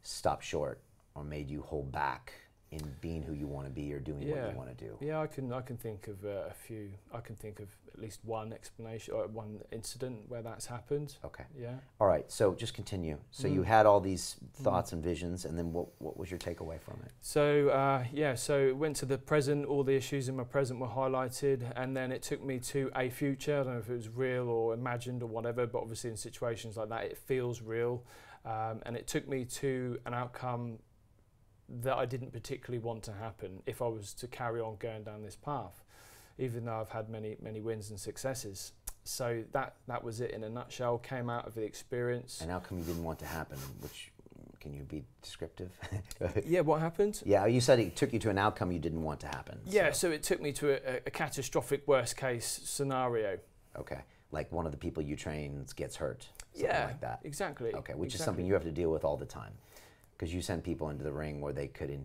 stop short or made you hold back in being who you want to be or doing what you want to do? Yeah, I can think of a few. I can think of at least one explanation or one incident where that's happened. Okay. Yeah. All right. So just continue. So you had all these thoughts and visions, and then what was your takeaway from it? So so it went to the present. All the issues in my present were highlighted, and then it took me to a future. I don't know if it was real or imagined or whatever, but obviously in situations like that, it feels real, and it took me to an outcome that I didn't particularly want to happen if I was to carry on going down this path, even though I've had many wins and successes. So that was it in a nutshell, came out of the experience. An outcome you didn't want to happen, which, can you be descriptive? Yeah, what happened? Yeah, you said it took you to an outcome you didn't want to happen. Yeah, so it took me to a catastrophic worst case scenario. Okay, like one of the people you train gets hurt, something like that. Exactly. Okay, which is something you have to deal with all the time. Because you send people into the ring where they could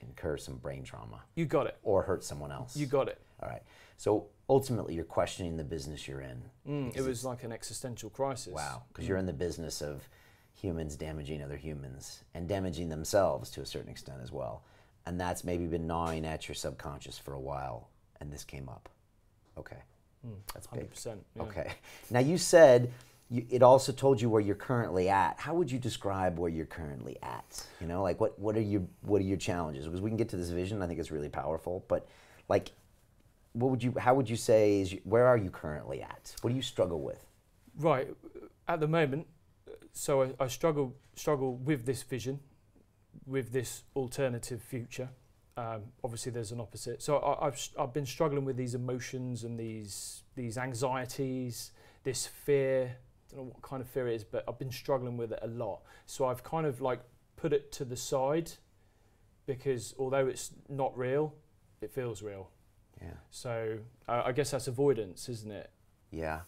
incur some brain trauma. You got it. Or hurt someone else. You got it. All right. So ultimately, you're questioning the business you're in. It was like an existential crisis. Wow. Because you're in the business of humans damaging other humans and damaging themselves to a certain extent as well. And that's maybe been gnawing at your subconscious for a while, and this came up. Okay. That's big. 100%. Yeah. Okay. Now you said it also told you where you're currently at. How would you describe where you're currently at? You know, like what are your challenges? Because we can get to this vision. I think it's really powerful. But like, how would you say where are you currently at? What do you struggle with? Right, at the moment, so I struggle with this vision, with this alternative future. Obviously, there's an opposite. So I've been struggling with these emotions and these anxieties, this fear. I don't know what kind of fear it is, but I've been struggling with it a lot. So I've kind of like put it to the side, because although it's not real, it feels real. Yeah. So I guess that's avoidance, isn't it? Yeah.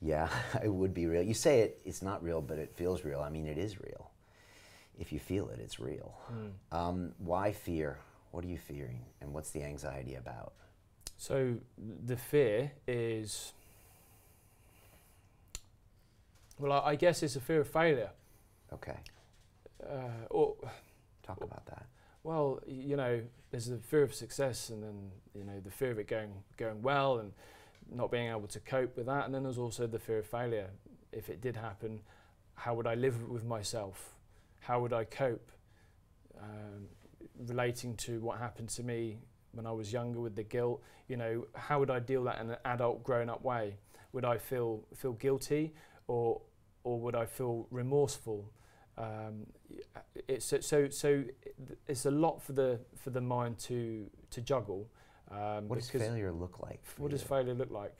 Yeah, it would be real. You say it's not real, but it feels real. I mean, it is real. If you feel it, it's real. Why fear? What are you fearing, and what's the anxiety about? So the fear is, well, I guess it's a fear of failure. Okay. Or talk about that. Well, you know, there's the fear of success, and then, you know, the fear of it going well and not being able to cope with that, and then there's also the fear of failure. If it did happen, how would I live with myself? How would I cope? Relating to what happened to me when I was younger with the guilt, you know, how would I deal that in an adult, grown-up way? Would I feel guilty, or would I feel remorseful? It's a lot for the mind to juggle. What does failure look like? What does failure look like?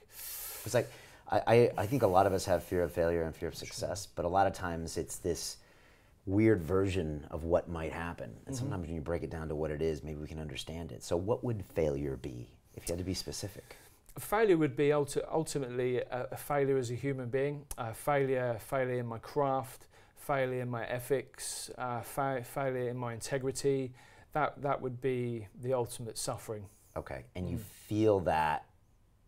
It's like I think a lot of us have fear of failure and fear of success, but a lot of times it's this weird version of what might happen. And sometimes when you break it down to what it is, maybe we can understand it. So what would failure be, if you had to be specific? Failure would be ultimately a failure as a human being, failure in my craft, failure in my ethics, failure in my integrity. That would be the ultimate suffering. Okay, and you feel that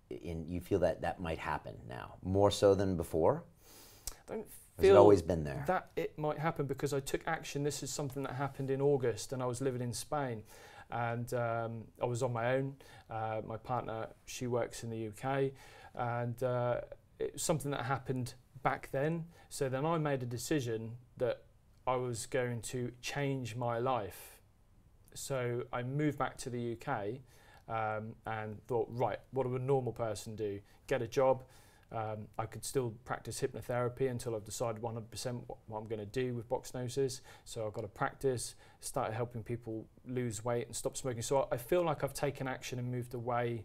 that might happen now, more so than before? Has it always been there? That it might happen because I took action. This is something that happened in August, and I was living in Spain, and I was on my own. My partner, she works in the UK, and it was something that happened back then. So then I made a decision that I was going to change my life. So I moved back to the UK and thought, right, what would a normal person do? Get a job. I could still practice hypnotherapy until I've decided 100% what I'm going to do with box noses. So I've got to practice, started helping people lose weight and stop smoking. So I feel like I've taken action and moved away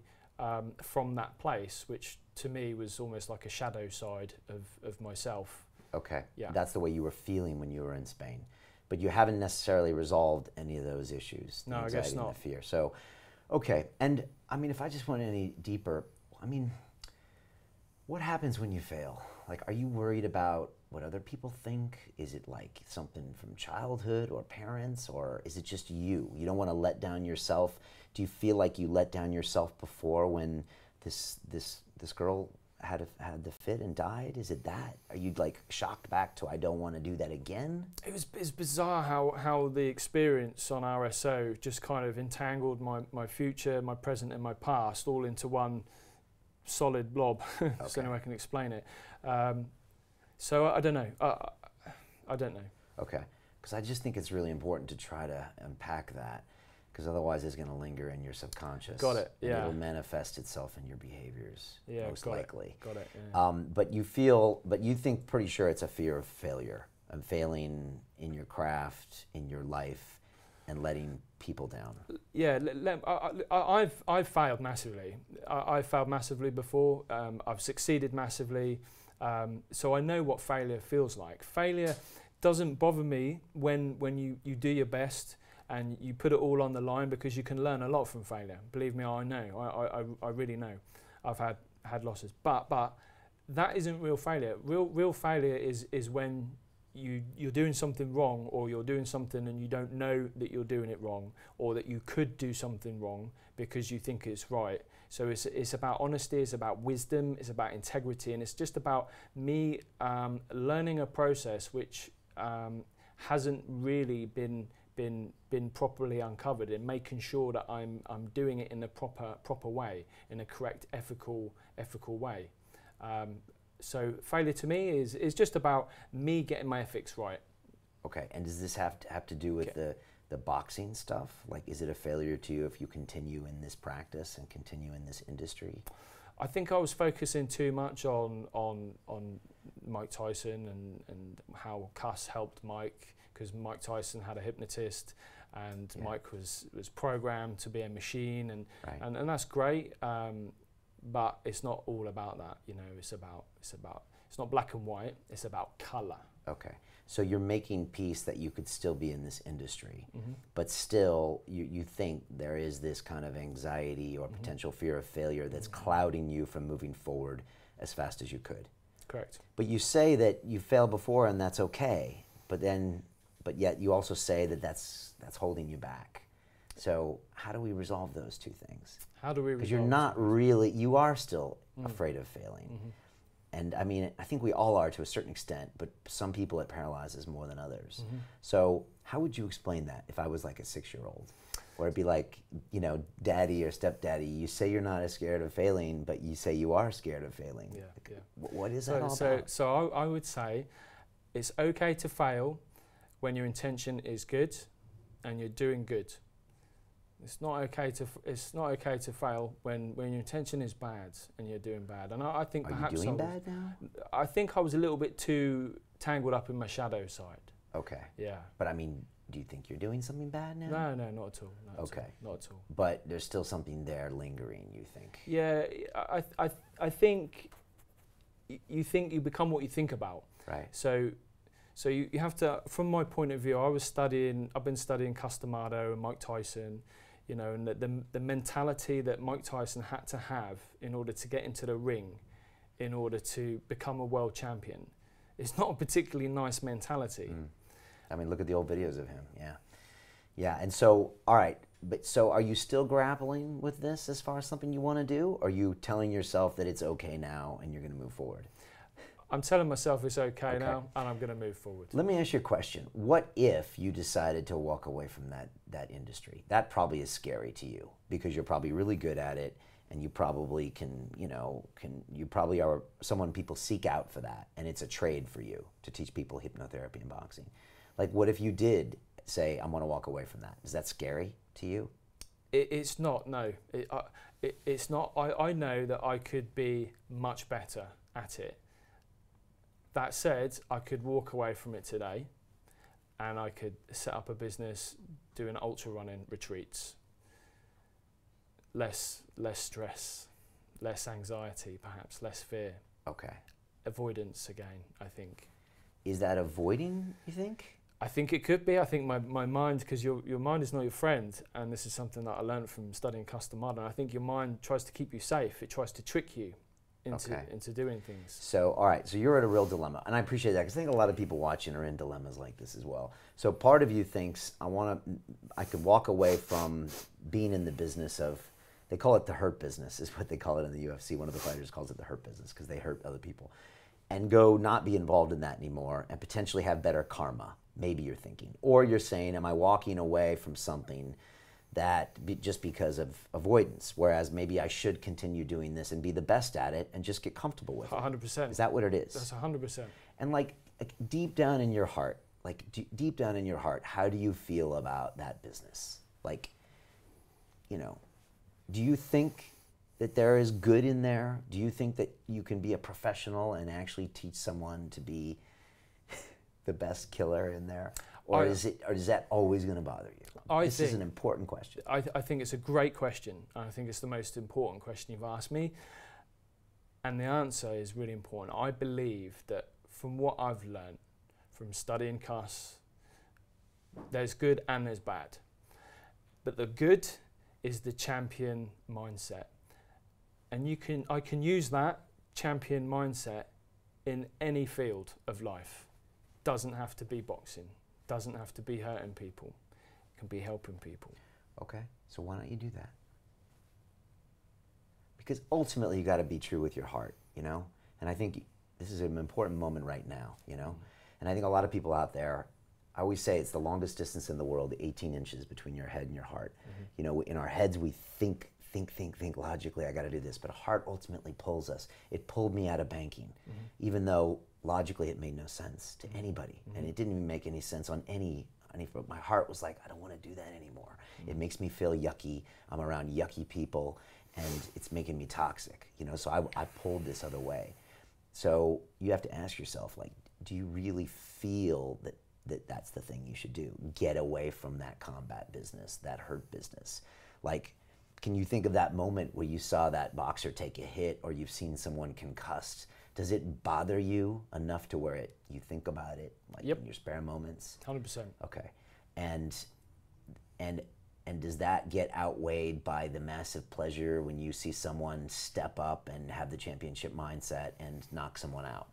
from that place, which to me was almost like a shadow side of myself. Okay, yeah. That's the way you were feeling when you were in Spain. But you haven't necessarily resolved any of those issues, the no, anxiety I guess not. and the fear. So, okay, and I mean, if I just went any deeper, I mean, what happens when you fail? Like, are you worried about what other people think? Is it like something from childhood or parents, or is it just you? You don't want to let down yourself. Do you feel like you let down yourself before when this girl had the fit and died? Is it that? Are you like shocked back to I don't want to do that again? It's bizarre how the experience on RSO just kind of entangled my future, my present, and my past all into one solid blob. Okay. So anyway, I can explain it. So I don't know. I don't know. Okay, because I just think it's really important to try to unpack that, because otherwise it's going to linger in your subconscious. Got it. And yeah. it'll manifest itself in your behaviors. Yeah. Most likely. Got it. Yeah. But you think pretty sure it's a fear of failure, and failing in your craft, in your life, and letting people down. Yeah, I've failed massively. I've failed massively before. I've succeeded massively. So I know what failure feels like. Failure doesn't bother me when you do your best and you put it all on the line, because you can learn a lot from failure. Believe me, I know. I really know. I've had losses, but that isn't real failure. Real failure is when you're doing something wrong, or you're doing something and you don't know that you're doing it wrong, or that you could do something wrong because you think it's right. So it's about honesty, it's about wisdom, it's about integrity, and it's just about me learning a process which hasn't really been properly uncovered, and making sure that I'm doing it in a proper way, in a correct ethical way. So failure to me is just about me getting my ethics right. Okay, and does this have to do with the boxing stuff? Like, is it a failure to you if you continue in this practice and continue in this industry? I think I was focusing too much on Mike Tyson and how Cuss helped Mike, because Mike Tyson had a hypnotist, and yeah. Mike was programmed to be a machine, and right. and that's great. But it's not all about that, you know. It's not black and white. It's about color. Okay, so you're making peace that you could still be in this industry, but still you think there is this kind of anxiety or potential fear of failure that's clouding you from moving forward as fast as you could. Correct. But you say that you failed before and that's okay, but yet you also say that that's holding you back. So how do we resolve those two things? How do we? Because you're not really, you are still afraid of failing. And I mean, I think we all are to a certain extent, but some people it paralyzes more than others. So how would you explain that if I was like a 6-year-old? Or it'd be like, you know, daddy or stepdaddy, you say you're not as scared of failing, but you say you are scared of failing. Yeah, yeah. What is that all about? So I would say it's okay to fail when your intention is good and you're doing good. It's not okay to fail when your intention is bad and you're doing bad. And I think perhaps you doing bad now? I think I was a little bit too tangled up in my shadow side. Okay. Yeah. But I mean, do you think you're doing something bad now? No, no, not at all. Not at all. But there's still something there lingering, you think? Yeah, I think you become what you think about. Right. So you have to, from my point of view, I've been studying Customado and Mike Tyson, you know, and the mentality that Mike Tyson had to have in order to get into the ring, in order to become a world champion. It's not a particularly nice mentality. I mean, look at the old videos of him. Yeah. Yeah. And so, all right. But so are you still grappling with this as far as something you want to do? Or are you telling yourself that it's okay now and you're going to move forward? I'm telling myself it's okay now and I'm going to move forward. Let me ask you a question. What if you decided to walk away from that industry? That probably is scary to you because you're probably really good at it and you probably you probably are someone people seek out for that, and it's a trade for you to teach people hypnotherapy and boxing. Like, what if you did say, I'm going to walk away from that? Is that scary to you? It's not, no. It's not. I know that I could be much better at it. That said, I could walk away from it today and I could set up a business doing ultra running retreats. Less stress, less anxiety, perhaps, less fear. Okay. Avoidance again, I think. Is that avoiding, you think? I think it could be. I think my mind, because your mind is not your friend, and this is something that I learned from studying Customado, and I think your mind tries to keep you safe. It tries to trick you into doing things. So, all right, so you're at a real dilemma, and I appreciate that because I think a lot of people watching are in dilemmas like this as well. So part of you thinks, I could walk away from being in the business of, they call it the hurt business, is what they call it in the UFC. One of the fighters calls it the hurt business because they hurt other people, and go not be involved in that anymore and potentially have better karma. Maybe you're thinking, or you're saying, am I walking away from something that just because of avoidance, whereas maybe I should continue doing this and be the best at it and just get comfortable with it. 100%. Is that what it is? That's 100%. And like deep down in your heart, deep down in your heart, how do you feel about that business? Like, you know, do you think that there is good in there? Do you think that you can be a professional and actually teach someone to be the best killer in there? Or is that always going to bother you? This is an important question. I think it's a great question. I think it's the most important question you've asked me. And the answer is really important. I believe that from what I've learned from studying Cus, there's good and there's bad. But the good is the champion mindset. And I can use that champion mindset in any field of life. Doesn't have to be boxing. Doesn't have to be hurting people. It can be helping people. Okay, so why don't you do that? Because ultimately you got to be true with your heart, you know? And I think this is an important moment right now, you know? And I think a lot of people out there, I always say it's the longest distance in the world, 18 inches between your head and your heart. You know, in our heads we think logically, I got to do this, but a heart ultimately pulls us. It pulled me out of banking, even though logically it made no sense to anybody, and it didn't even make any sense on any. But my heart was like, I don't want to do that anymore. It makes me feel yucky. I'm around yucky people, and it's making me toxic. You know, so I pulled this other way. So you have to ask yourself, like, do you really feel that that's the thing you should do? Get away from that combat business, that hurt business. Like, can you think of that moment where you saw that boxer take a hit, or you've seen someone concussed? Does it bother you enough to where you think about it, like in your spare moments? 100%. Okay, and does that get outweighed by the massive pleasure when you see someone step up and have the championship mindset and knock someone out?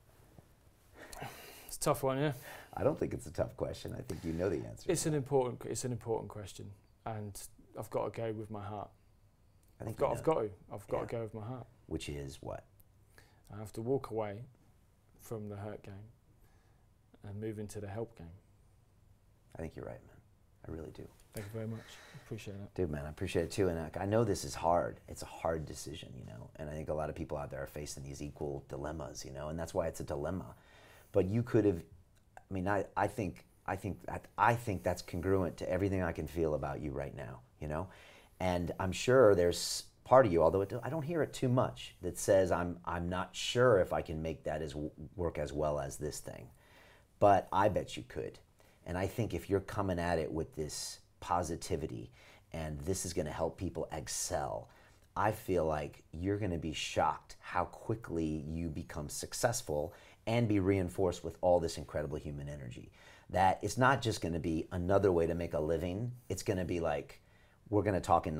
It's a tough one, yeah. I don't think it's a tough question. I think you know the answer. It's an important question, and I've got to go with my heart. I've got to go with my heart. Which is what? I have to walk away from the hurt game and move into the help game. I think you're right, man. I really do. Thank you very much. Appreciate it. Dude, man, I appreciate it too. And I know this is hard. It's a hard decision, you know. And I think a lot of people out there are facing these equal dilemmas, you know, and that's why it's a dilemma. But you could have, I mean, I think that's congruent to everything I can feel about you right now, you know. And I'm sure there's part of you, although I don't hear it too much, that says I'm not sure if I can make that work as well as this thing. But I bet you could. And I think if you're coming at it with this positivity and this is going to help people excel, I feel like you're going to be shocked how quickly you become successful and be reinforced with all this incredible human energy. That it's not just going to be another way to make a living. It's going to be like, we're going to talk in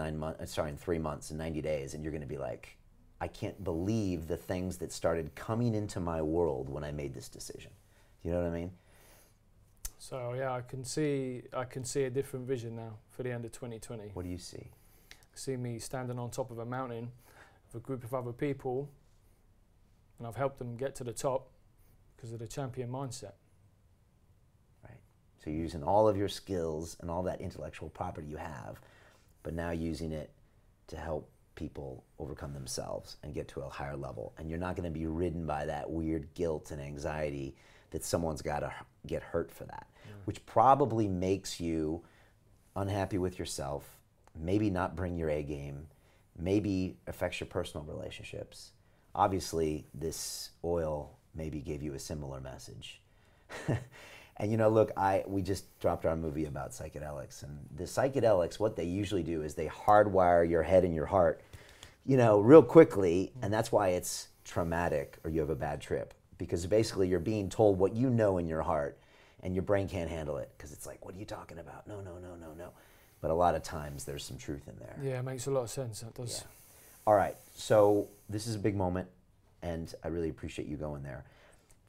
3 months and 90 days, and you're going to be like, I can't believe the things that started coming into my world when I made this decision. Do you know what I mean? So yeah, I can see a different vision now for the end of 2020. What do you see? I see me standing on top of a mountain with a group of other people, and I've helped them get to the top because of the champion mindset. Right. So you're using all of your skills and all that intellectual property you have, but now using it to help people overcome themselves and get to a higher level. And you're not going to be ridden by that weird guilt and anxiety that someone's got to get hurt for that, which probably makes you unhappy with yourself, maybe not bring your A game, maybe affects your personal relationships. Obviously, this oil maybe gave you a similar message. And you know, look, we just dropped our movie about psychedelics, and the psychedelics, what they usually do is they hardwire your head and your heart, you know, real quickly, and that's why it's traumatic or you have a bad trip. Because basically you're being told what you know in your heart, and your brain can't handle it because it's like, what are you talking about? No, no, no, no, no. But a lot of times there's some truth in there. Yeah, it makes a lot of sense. That does. Yeah. All right, so this is a big moment, and I really appreciate you going there.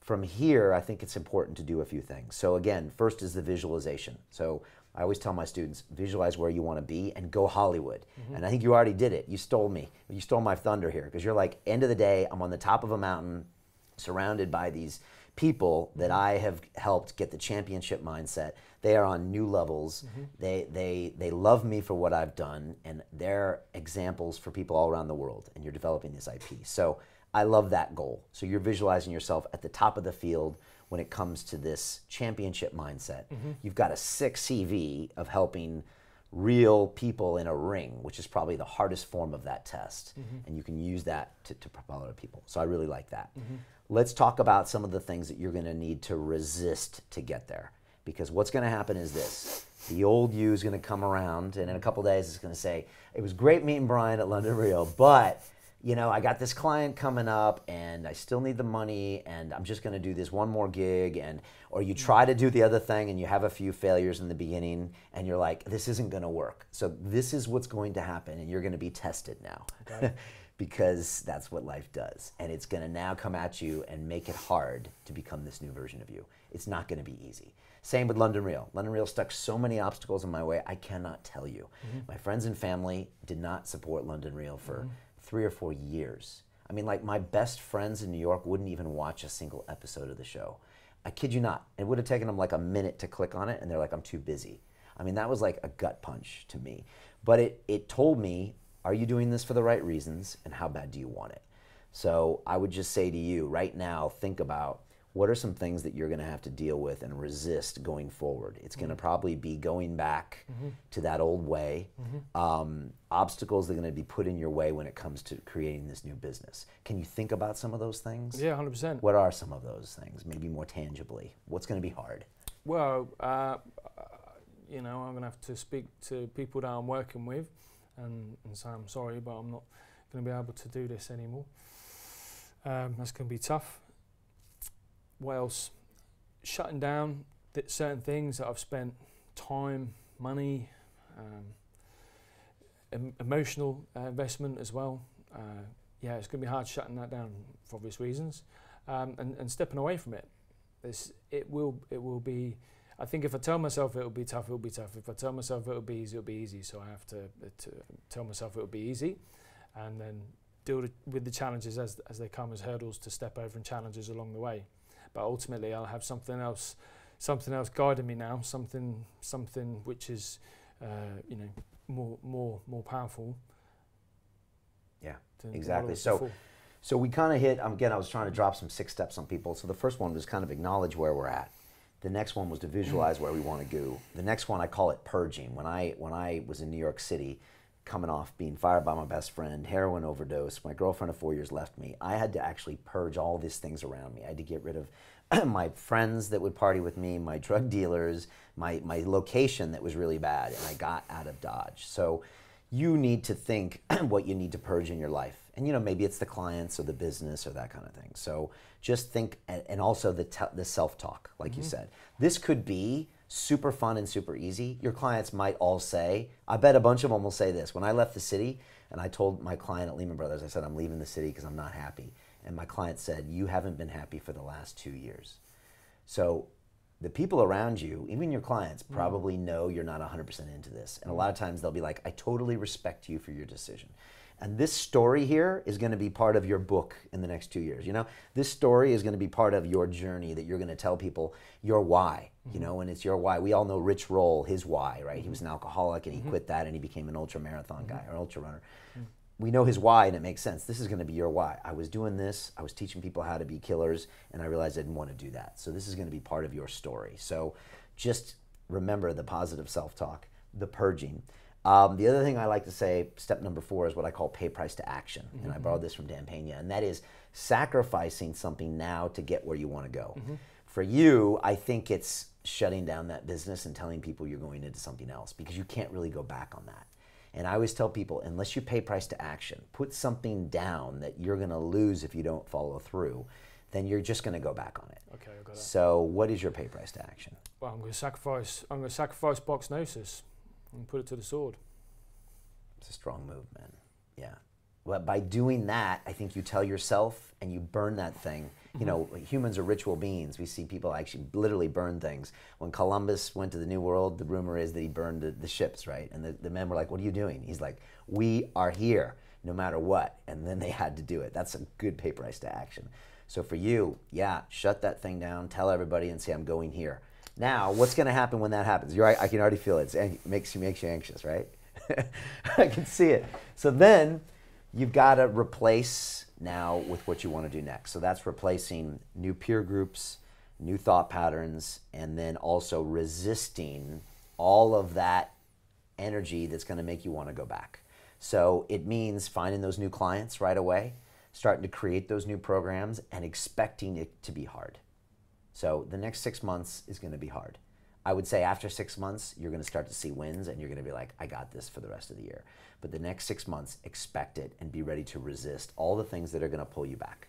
From here, I think it's important to do a few things. So again, first is the visualization. So I always tell my students, visualize where you want to be and go Hollywood. And I think you already did it. You stole me. You stole my thunder here, because you're like, end of the day, I'm on the top of a mountain, surrounded by these people that I have helped get the championship mindset. They are on new levels. They love me for what I've done, and they're examples for people all around the world, and you're developing this IP. So I love that goal. So you're visualizing yourself at the top of the field when it comes to this championship mindset. You've got a 6 CV of helping real people in a ring, which is probably the hardest form of that test. And you can use that to propel other people. So I really like that. Let's talk about some of the things that you're going to need to resist to get there. Because what's going to happen is this. The old you is going to come around, and in a couple days it's going to say, it was great meeting Brian at London Real, but you know, I got this client coming up and I still need the money, and I'm just going to do this one more gig. Or you try to do the other thing and you have a few failures in the beginning and you're like, this isn't going to work. So this is what's going to happen, and you're going to be tested now. Okay. Because that's what life does. And it's going to now come at you and make it hard to become this new version of you. It's not going to be easy. Same with London Real. London Real stuck so many obstacles in my way, I cannot tell you. My friends and family did not support London Real for 3 or 4 years. I mean, like, my best friends in New York wouldn't even watch a single episode of the show. I kid you not. It would have taken them like a minute to click on it, and they're like, I'm too busy. I mean, that was like a gut punch to me. But it told me, are you doing this for the right reasons, and how bad do you want it? So I would just say to you right now, think about what are some things that you're going to have to deal with and resist going forward. It's going to probably be going back to that old way, obstacles that are going to be put in your way when it comes to creating this new business. Can you think about some of those things? Yeah, 100%. What are some of those things, maybe more tangibly? What's going to be hard? Well, you know, I'm going to have to speak to people that I'm working with and say I'm sorry, but I'm not going to be able to do this anymore. That's going to be tough. What else? Shutting down certain things that I've spent time, money, emotional investment as well. Yeah, it's going to be hard shutting that down for obvious reasons, and stepping away from it. It will be. I think if I tell myself it'll be tough, it'll be tough. If I tell myself it'll be easy, it'll be easy. So I have to tell myself it'll be easy, and then deal with the challenges as they come, as hurdles to step over and challenges along the way. But ultimately, I'll have something else guiding me now, something which is, you know, more powerful. Yeah, exactly. So we kind of hit, again, I was trying to drop some 6 steps on people. So the first one was kind of acknowledge where we're at. The next one was to visualize where we want to go. The next one, I call it purging. When I was in New York City, coming off being fired by my best friend, heroin overdose, my girlfriend of 4 years left me, I had to actually purge all these things around me. I had to get rid of my friends that would party with me, my drug dealers, my location that was really bad, and I got out of Dodge. So you need to think what you need to purge in your life. And you know, maybe it's the clients or the business or that kind of thing. So just think, and also the self-talk, like you said. This could be super fun and super easy. Your clients might all say, I bet a bunch of them will say this. When I left the city, and I told my client at Lehman Brothers, I said, I'm leaving the city because I'm not happy. And my client said, you haven't been happy for the last 2 years. So the people around you, even your clients, probably know you're not 100% into this. And a lot of times they'll be like, I totally respect you for your decision. And this story here is going to be part of your book in the next 2 years. You know, this story is going to be part of your journey that you're going to tell people your why, you know, and it's your why. We all know Rich Roll, his why, right? He was an alcoholic and he quit that and he became an ultra marathon guy or ultra runner. We know his why and it makes sense. This is going to be your why. I was doing this, I was teaching people how to be killers, and I realized I didn't want to do that. So this is going to be part of your story. So just remember the positive self-talk, the purging. The other thing I like to say, step number 4, is what I call pay price to action. And I borrowed this from Dan Pena, and that is sacrificing something now to get where you want to go. For you, I think it's shutting down that business and telling people you're going into something else, because you can't really go back on that. And I always tell people, unless you pay price to action, put something down that you're going to lose if you don't follow through, then you're just going to go back on it. Okay, I got that. So what is your pay price to action? Well, I'm going to sacrifice box gnosis and put it to the sword. It's a strong move, man. Yeah. Well, by doing that, I think you tell yourself and you burn that thing. You know, humans are ritual beings. We see people actually literally burn things. When Columbus went to the New World, the rumor is that he burned the ships, right? And the men were like, what are you doing? He's like, we are here no matter what. And then they had to do it. That's a good pay price to action. So for you, yeah, shut that thing down, tell everybody and say, I'm going here. Now, what's going to happen when that happens? You're right, I can already feel it. It makes you anxious, right? I can see it. So then you've got to replace now with what you want to do next. So that's replacing new peer groups, new thought patterns, and then also resisting all of that energy that's going to make you want to go back. So it means finding those new clients right away, starting to create those new programs, and expecting it to be hard. So the next 6 months is going to be hard. I would say after 6 months, you're going to start to see wins and you're going to be like, I got this for the rest of the year. But the next 6 months, expect it and be ready to resist all the things that are going to pull you back.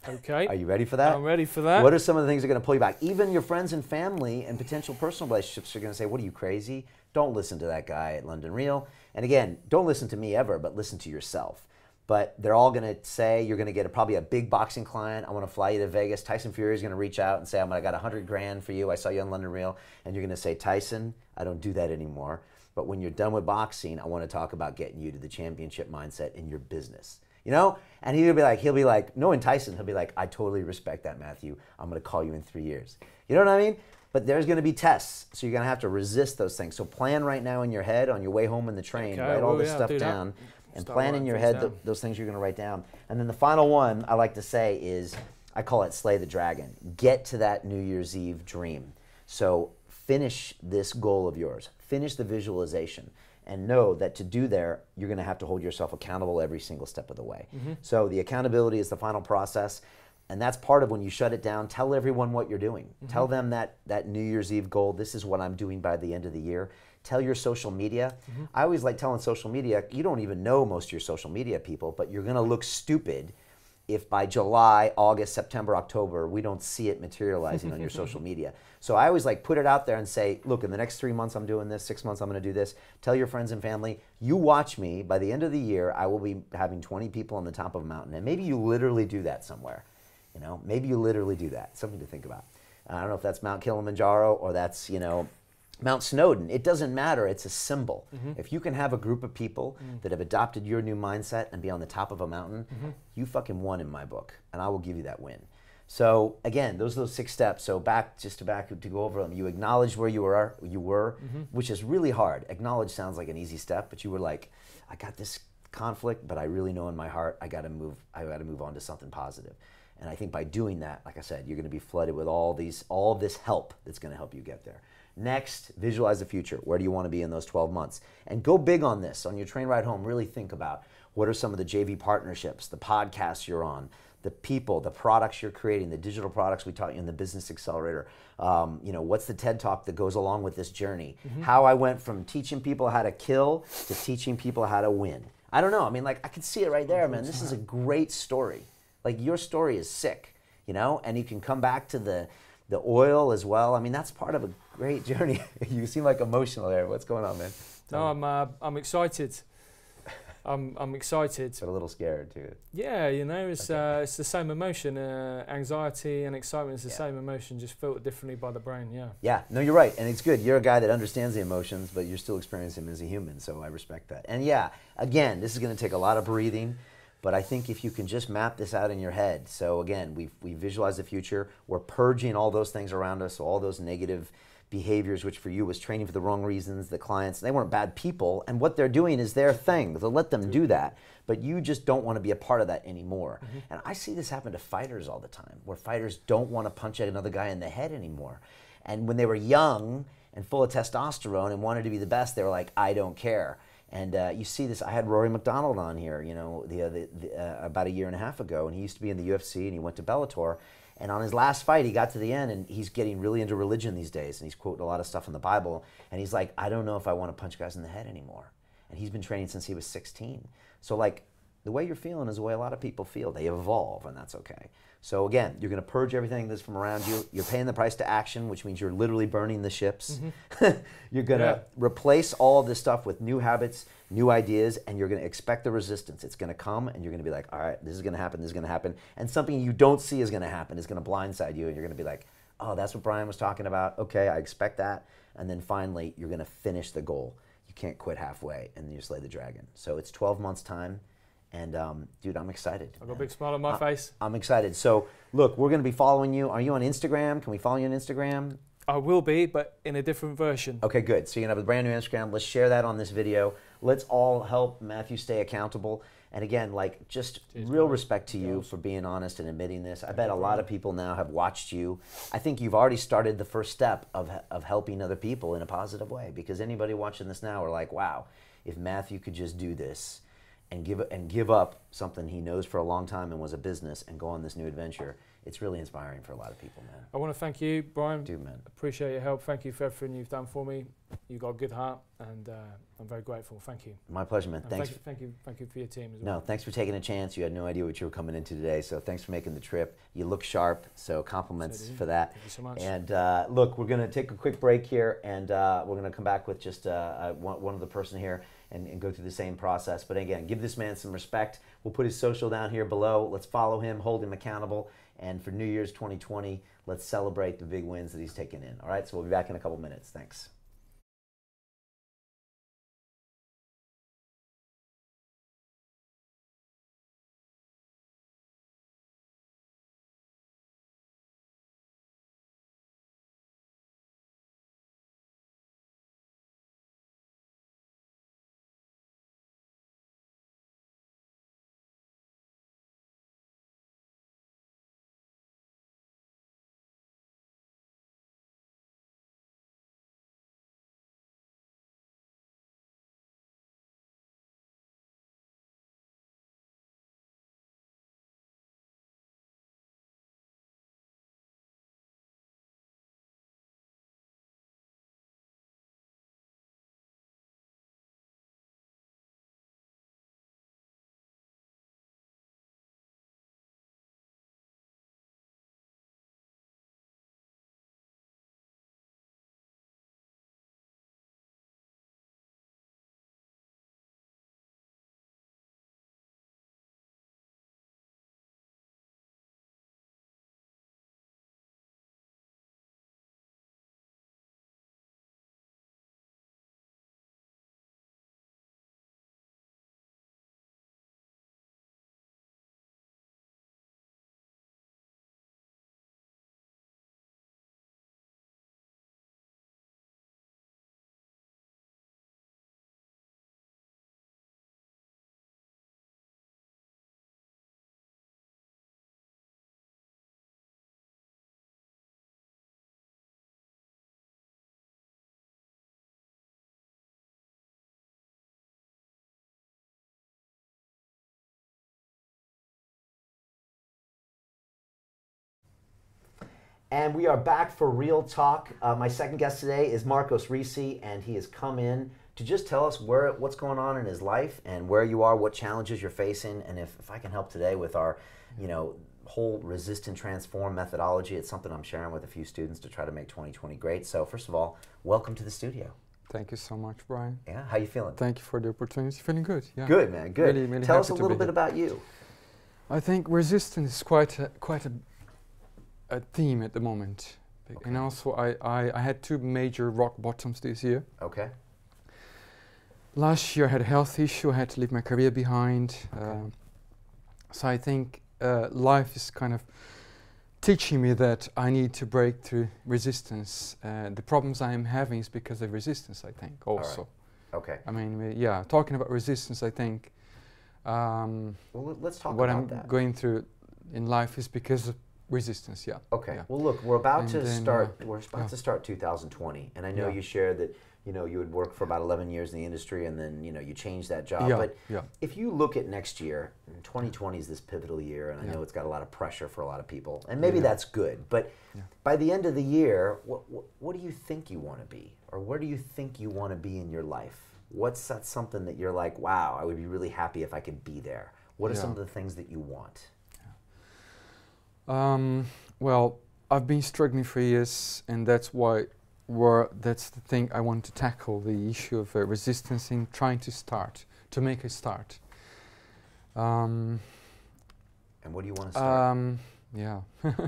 Okay. Are you ready for that? I'm ready for that. What are some of the things that are going to pull you back? Even your friends and family and potential personal relationships are going to say, what are you, crazy? Don't listen to that guy at London Real. And again, don't listen to me ever, but listen to yourself. But they're all going to say, you're going to get probably a big boxing client. I want to fly you to Vegas. Tyson Fury is going to reach out and say, I got 100 grand for you. I saw you on London Real. And you're going to say, Tyson, I don't do that anymore. But when you're done with boxing, I want to talk about getting you to the championship mindset in your business. You know? And he'll be like, knowing Tyson, he'll be like, I totally respect that, Matthew. I'm going to call you in 3 years. You know what I mean? But there's going to be tests. So you're going to have to resist those things. So plan right now in your head on your way home in the train. Okay, write all this stuff down. And plan in your head those things you're going to write down. And then the final one I like to say is, I call it slay the dragon. Get to that New Year's Eve dream. So finish this goal of yours. Finish the visualization. And know that to do there, you're going to have to hold yourself accountable every single step of the way. So the accountability is the final process. And that's part of when you shut it down. Tell everyone what you're doing. Tell them that New Year's Eve goal, this is what I'm doing by the end of the year. Tell your social media. I always like telling social media, you don't even know most of your social media people, but you're going to look stupid if by July, August, September, October, we don't see it materializing on your social media. So I always like put it out there and say, look, in the next 3 months I'm doing this, 6 months I'm going to do this. Tell your friends and family, you watch me. By the end of the year, I will be having 20 people on the top of a mountain. And maybe you literally do that somewhere. You know, maybe you literally do that. Something to think about. I don't know if that's Mount Kilimanjaro or that's, you know, Mount Snowdon. It doesn't matter. It's a symbol. If you can have a group of people that have adopted your new mindset and be on the top of a mountain, you fucking won in my book, and I will give you that win. So again, those are those 6 steps. So to go over them, you acknowledge where you were, which is really hard. Acknowledge sounds like an easy step, but you were like, I got this conflict, but I really know in my heart I got to move on to something positive. And I think by doing that, like I said, you're going to be flooded with all this help that's going to help you get there. Next, visualize the future. Where do you want to be in those 12 months? And go big on this. On your train ride home, really think about what are some of the JV partnerships, the podcasts you're on, the people, the products you're creating, the digital products we taught you in the Business Accelerator. You know, what's the TED Talk that goes along with this journey? How I went from teaching people how to kill to teaching people how to win. I don't know. I mean, like, I can see it right there, man. This is a great story. Like, your story is sick, you know? And you can come back to the oil as well. I mean, that's part of a great journey. You seem like emotional there. What's going on, man? No, I'm excited. I'm excited. But a little scared too. Yeah, you know, it's the same emotion. Anxiety and excitement is the same emotion, just filtered differently by the brain. Yeah. Yeah. No, you're right, and it's good. You're a guy that understands the emotions, but you're still experiencing them as a human. So I respect that. And yeah, again, this is going to take a lot of breathing. But I think if you can just map this out in your head. So again, we visualize the future. We're purging all those things around us, so all those negative behaviors, which for you was training for the wrong reasons. The clients, they weren't bad people, and what they're doing is their thing. So let them do that. But you just don't want to be a part of that anymore. And I see this happen to fighters all the time, where fighters don't want to punch another guy in the head anymore. And when they were young and full of testosterone and wanted to be the best, they were like, I don't care. And you see this. I had Rory McDonald on here, you know, about 1.5 years ago, and he used to be in the UFC, and he went to Bellator. And on his last fight, he got to the end, and he's getting really into religion these days, and he's quoting a lot of stuff in the Bible. And he's like, I don't know if I want to punch guys in the head anymore. And he's been training since he was 16. So like, the way you're feeling is the way a lot of people feel. They evolve, and that's okay. So again, you're going to purge everything that's from around you. You're paying the price to action, which means you're literally burning the ships. You're going to replace all of this stuff with new habits, new ideas, and you're going to expect the resistance. It's going to come, and you're going to be like, all right, this is going to happen, this is going to happen. And something you don't see is going to happen. It's going to blindside you, and you're going to be like, oh, that's what Brian was talking about. Okay, I expect that. And then finally, you're going to finish the goal. You can't quit halfway, and then you slay the dragon. So it's 12 months' time. And dude, I'm excited. I've got a big smile on my face. I'm excited. So look, we're going to be following you. Are you on Instagram? Can we follow you on Instagram? I will be, but in a different version. Okay, good. So you're going to have a brand new Instagram. Let's share that on this video. Let's all help Matthew stay accountable. And again, like, just real respect to you for being honest and admitting this. I bet a lot of people now have watched you. I think you've already started the first step of helping other people in a positive way, because anybody watching this now are like, wow, if Matthew could just do this and give up something he knows for a long time and was a business and go on this new adventure, it's really inspiring for a lot of people, man. I want to thank you, Brian. Dude, man. Appreciate your help. Thank you for everything you've done for me. You've got a good heart, and I'm very grateful. Thank you. My pleasure, man. Thanks. Thank you for your team as well. No, thanks for taking a chance. You had no idea what you were coming into today, so thanks for making the trip. You look sharp, so compliments for that. Thank you so much. And look, we're going to take a quick break here, and we're going to come back with just one other person here and go through the same process. But again, give this man some respect. We'll put his social down here below. Let's follow him, hold him accountable. And for New Year's 2020, let's celebrate the big wins that he's taken in. All right, so we'll be back in a couple minutes. Thanks. And we are back for Real Talk. My second guest today is Marcos Ricci, and he has come in to just tell us what's going on in his life and where you are, what challenges you're facing, and if I can help today with our, whole resist and transform methodology. It's something I'm sharing with a few students to try to make 2020 great. So first of all, welcome to the studio. Thank you so much, Brian. Yeah, how you feeling? Thank you for the opportunity. Feeling good. Yeah. Good, man. Good. Really, really tell us a happy to little be bit here. about you. I think resistance is quite a theme at the moment. Okay. And also I had two major rock bottoms this year. Okay. Last year I had a health issue. I had to leave my career behind. Okay. So I think life is kind of teaching me that I need to break through resistance. The problems I am having is because of resistance, I think, also. All right. Okay. I mean, yeah, talking about resistance, I think well, let's talk what about I'm that. going through in life is because of resistance, yeah. Okay. Yeah. Well, look, we're about And to then, start. We're about to start 2020, and I know Yeah. you shared that you would work for about 11 years in the industry, and then you changed that job. Yeah, But yeah. if you look at next year, 2020 is this pivotal year, and I know it's got a lot of pressure for a lot of people, and maybe that's good. But by the end of the year, what do you think you want to be, or where do you think you want to be in your life? What's that something that you're like, wow, I would be really happy if I could be there? What are some of the things that you want? Well, I've been struggling for years, and that's that's the thing I want to tackle, the issue of resistance in trying to make a start. And what do you want to start? Yeah.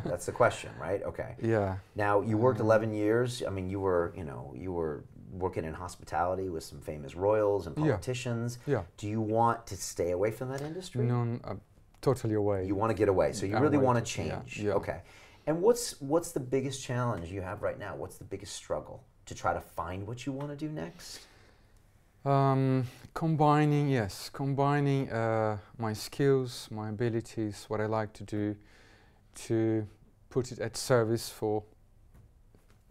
That's the question, right? Okay. Yeah. Now, you worked 11 years. I mean, you were working in hospitality with some famous royals and politicians. Yeah. Do you want to stay away from that industry? No, I'm totally away. You want to get away, so you really want to change. Yeah. Okay. And what's the biggest challenge you have right now? What's the biggest struggle to try to find what you want to do next? Combining my skills, my abilities, what I like to do, to put it at service for,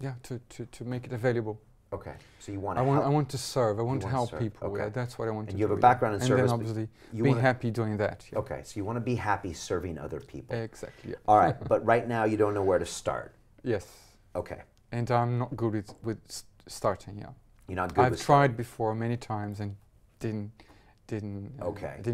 to make it available. Okay, so you want to I want to serve. I want to help people. Okay. Yeah, that's what I want to do. And you have a background in and service. And then obviously be happy doing that. Yeah. Okay, so you want to be happy serving other people. Exactly. Yeah. All right, but right now you don't know where to start. Yes. Okay. And I'm not good with starting. Yeah. You're not good. I've tried before many times and didn't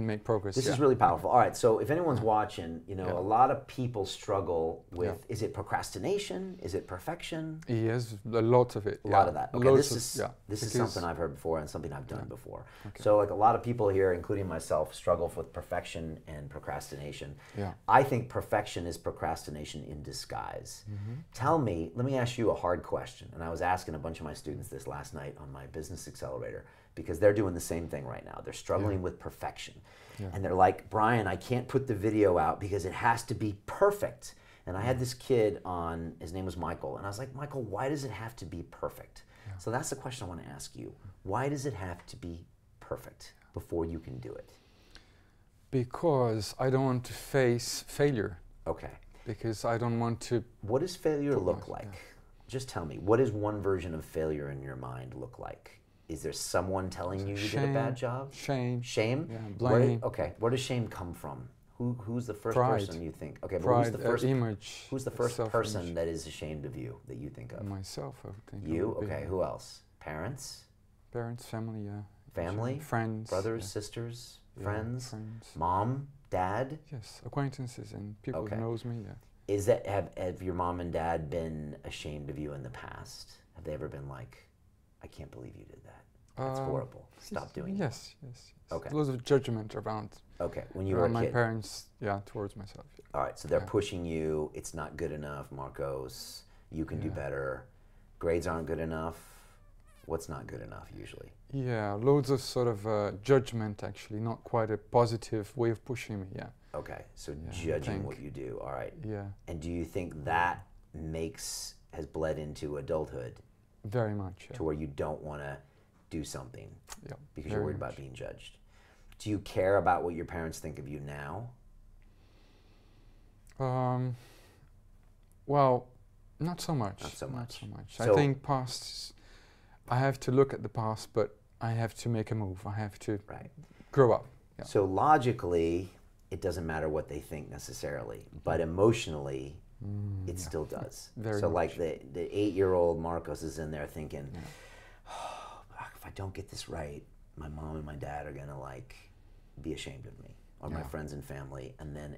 make progress. This is really powerful. All right, so if anyone's watching, a lot of people struggle with, is it procrastination? Is it perfection? Yes, a lot of it. A lot of that. Okay, this is something I've heard before and something I've done before. Okay. So like a lot of people here, including myself, struggle with perfection and procrastination. Yeah. I think perfection is procrastination in disguise. Mm-hmm. Let me ask you a hard question. And I was asking a bunch of my students this last night on my business accelerator, because they're doing the same thing right now. They're struggling with perfection. Yeah. And they're like, Brian, I can't put the video out because it has to be perfect. And I had this kid on, his name was Michael, and I was like, Michael, why does it have to be perfect? Yeah. So that's the question I want to ask you. Why does it have to be perfect before you can do it? Because I don't want to face failure. Okay. Because I don't want to... What does failure look like? Yeah. Just tell me, what does one version of failure in your mind look like? Is there someone telling you did a bad job? Shame. Shame? Yeah, blame. Where does shame come from? Who's the first Pride. person you think? Okay, Pride, who's the first image? Who's the first person that is ashamed of you that you think of? Myself, I would think. You? Okay, who else? Parents? Parents, family, yeah. Family? Friends. Brothers, sisters, friends? Friends. Mom, dad? Yes, acquaintances and people who knows me, yeah. Is that, have your mom and dad been ashamed of you in the past? Have they ever been like, I can't believe you did that? That's horrible. Stop doing that. Yes. Okay. Lots of judgment around. Okay, when you were a kid. My parents, towards myself. Yeah. All right, so they're pushing you. It's not good enough, Marcos. You can do better. Grades aren't good enough. What's not good enough usually? Yeah, loads of sort of judgment. Actually, not quite a positive way of pushing me. Yeah. Okay, so judging what you do. All right. Yeah. And do you think that has bled into adulthood? Very much. Yeah. To where you don't want to do something because you're worried about being judged. Do you care about what your parents think of you now? Well, not so much. Not so much. So I think I have to look at the past, but I have to make a move. I have to grow up. Yeah. So logically, it doesn't matter what they think necessarily, but emotionally, it still does. Very so much. like the 8-year-old Marcos is in there thinking, oh, if I don't get this right, my mom and my dad are gonna like be ashamed of me, or my friends and family, and then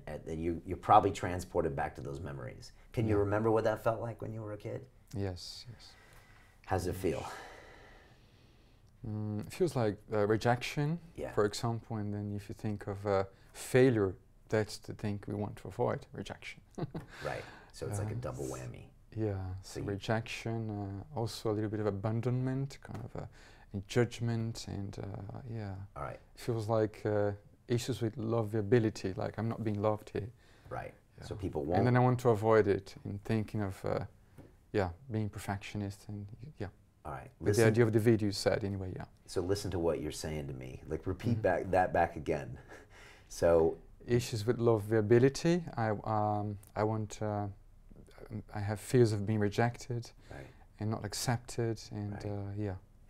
you're probably transported back to those memories. Can you remember what that felt like when you were a kid? Yes, yes. How does it feel? It feels like rejection, for example, and then if you think of failure, that's the thing we want to avoid, rejection. Right, so it's like a double whammy. Yeah, so rejection, also a little bit of abandonment, kind of a judgment, and yeah. All right. It feels like issues with lovability, like I'm not being loved here. Right, so people won't. And then I want to avoid it in thinking of, being perfectionist and, All right. With the idea of the video you said, anyway, So listen to what you're saying to me. Like repeat back again. So issues with lovability. I have fears of being rejected, and not accepted, and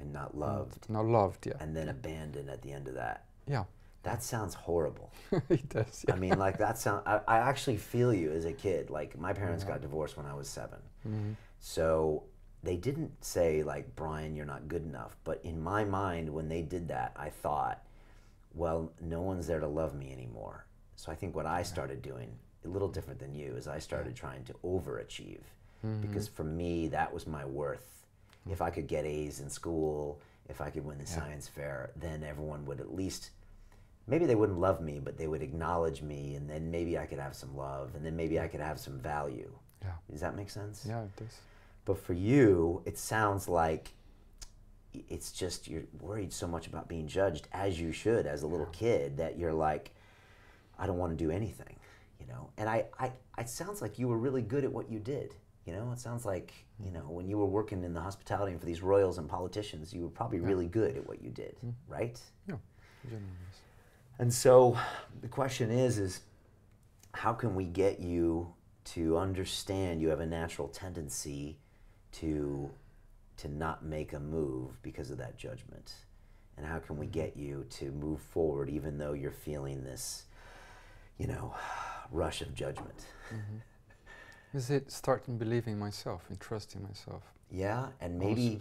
and not loved. Not loved, And then abandoned at the end of that. Yeah. That sounds horrible. It does. Yeah. I mean, like that sound. I actually feel you as a kid. Like my parents got divorced when I was 7, so they didn't say like, Brian, you're not good enough. But in my mind, when they did that, I thought, well, no one's there to love me anymore. So I think what I started doing, a little different than you, is I started trying to overachieve, because for me that was my worth. If I could get A's in school, if I could win the science fair, then everyone would at least. Maybe they wouldn't love me, but they would acknowledge me, and then maybe I could have some love, and then maybe I could have some value. Yeah. Does that make sense? Yeah, it does. But for you, it sounds like it's just you're worried so much about being judged, as you should, as a little kid, that you're like, I don't want to do anything, you know? And it sounds like you were really good at what you did. You know, it sounds like, you know, when you were working in the hospitality and for these royals and politicians, you were probably really good at what you did, right? Yeah. And so the question is how can we get you to understand you have a natural tendency to not make a move because of that judgment? And how can we get you to move forward even though you're feeling this, you know, rush of judgment? Is it starting believing myself and trusting myself? Yeah, and maybe,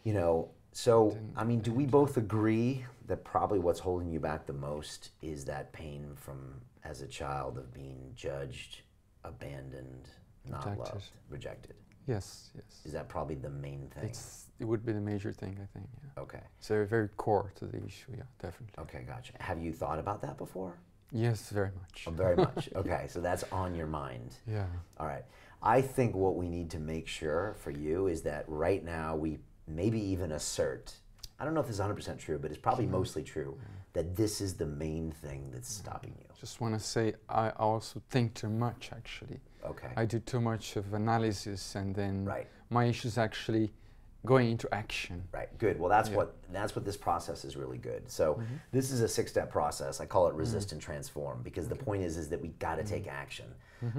you know, so, I mean, do we both agree that probably what's holding you back the most is that pain from, as a child, of being judged, abandoned, not loved, rejected? Yes, yes. Is that probably the main thing? It would be the major thing, I think, yeah. Okay. It's very, very core to the issue, yeah, definitely. Okay, gotcha. Have you thought about that before? Yes, very much. Oh, very much. Okay, so that's on your mind. Yeah. All right. I think what we need to make sure for you is that right now we maybe even assert, I don't know if this is 100% true, but it's probably mostly true, that this is the main thing that's stopping you. Just want to say I also think too much, actually. Okay. I do too much of analysis, and then my issue is actually going into action. Right, good. Well, that's what this process is really good. So this is a 6-step process. I call it resist and transform, because the point is that we got to take action.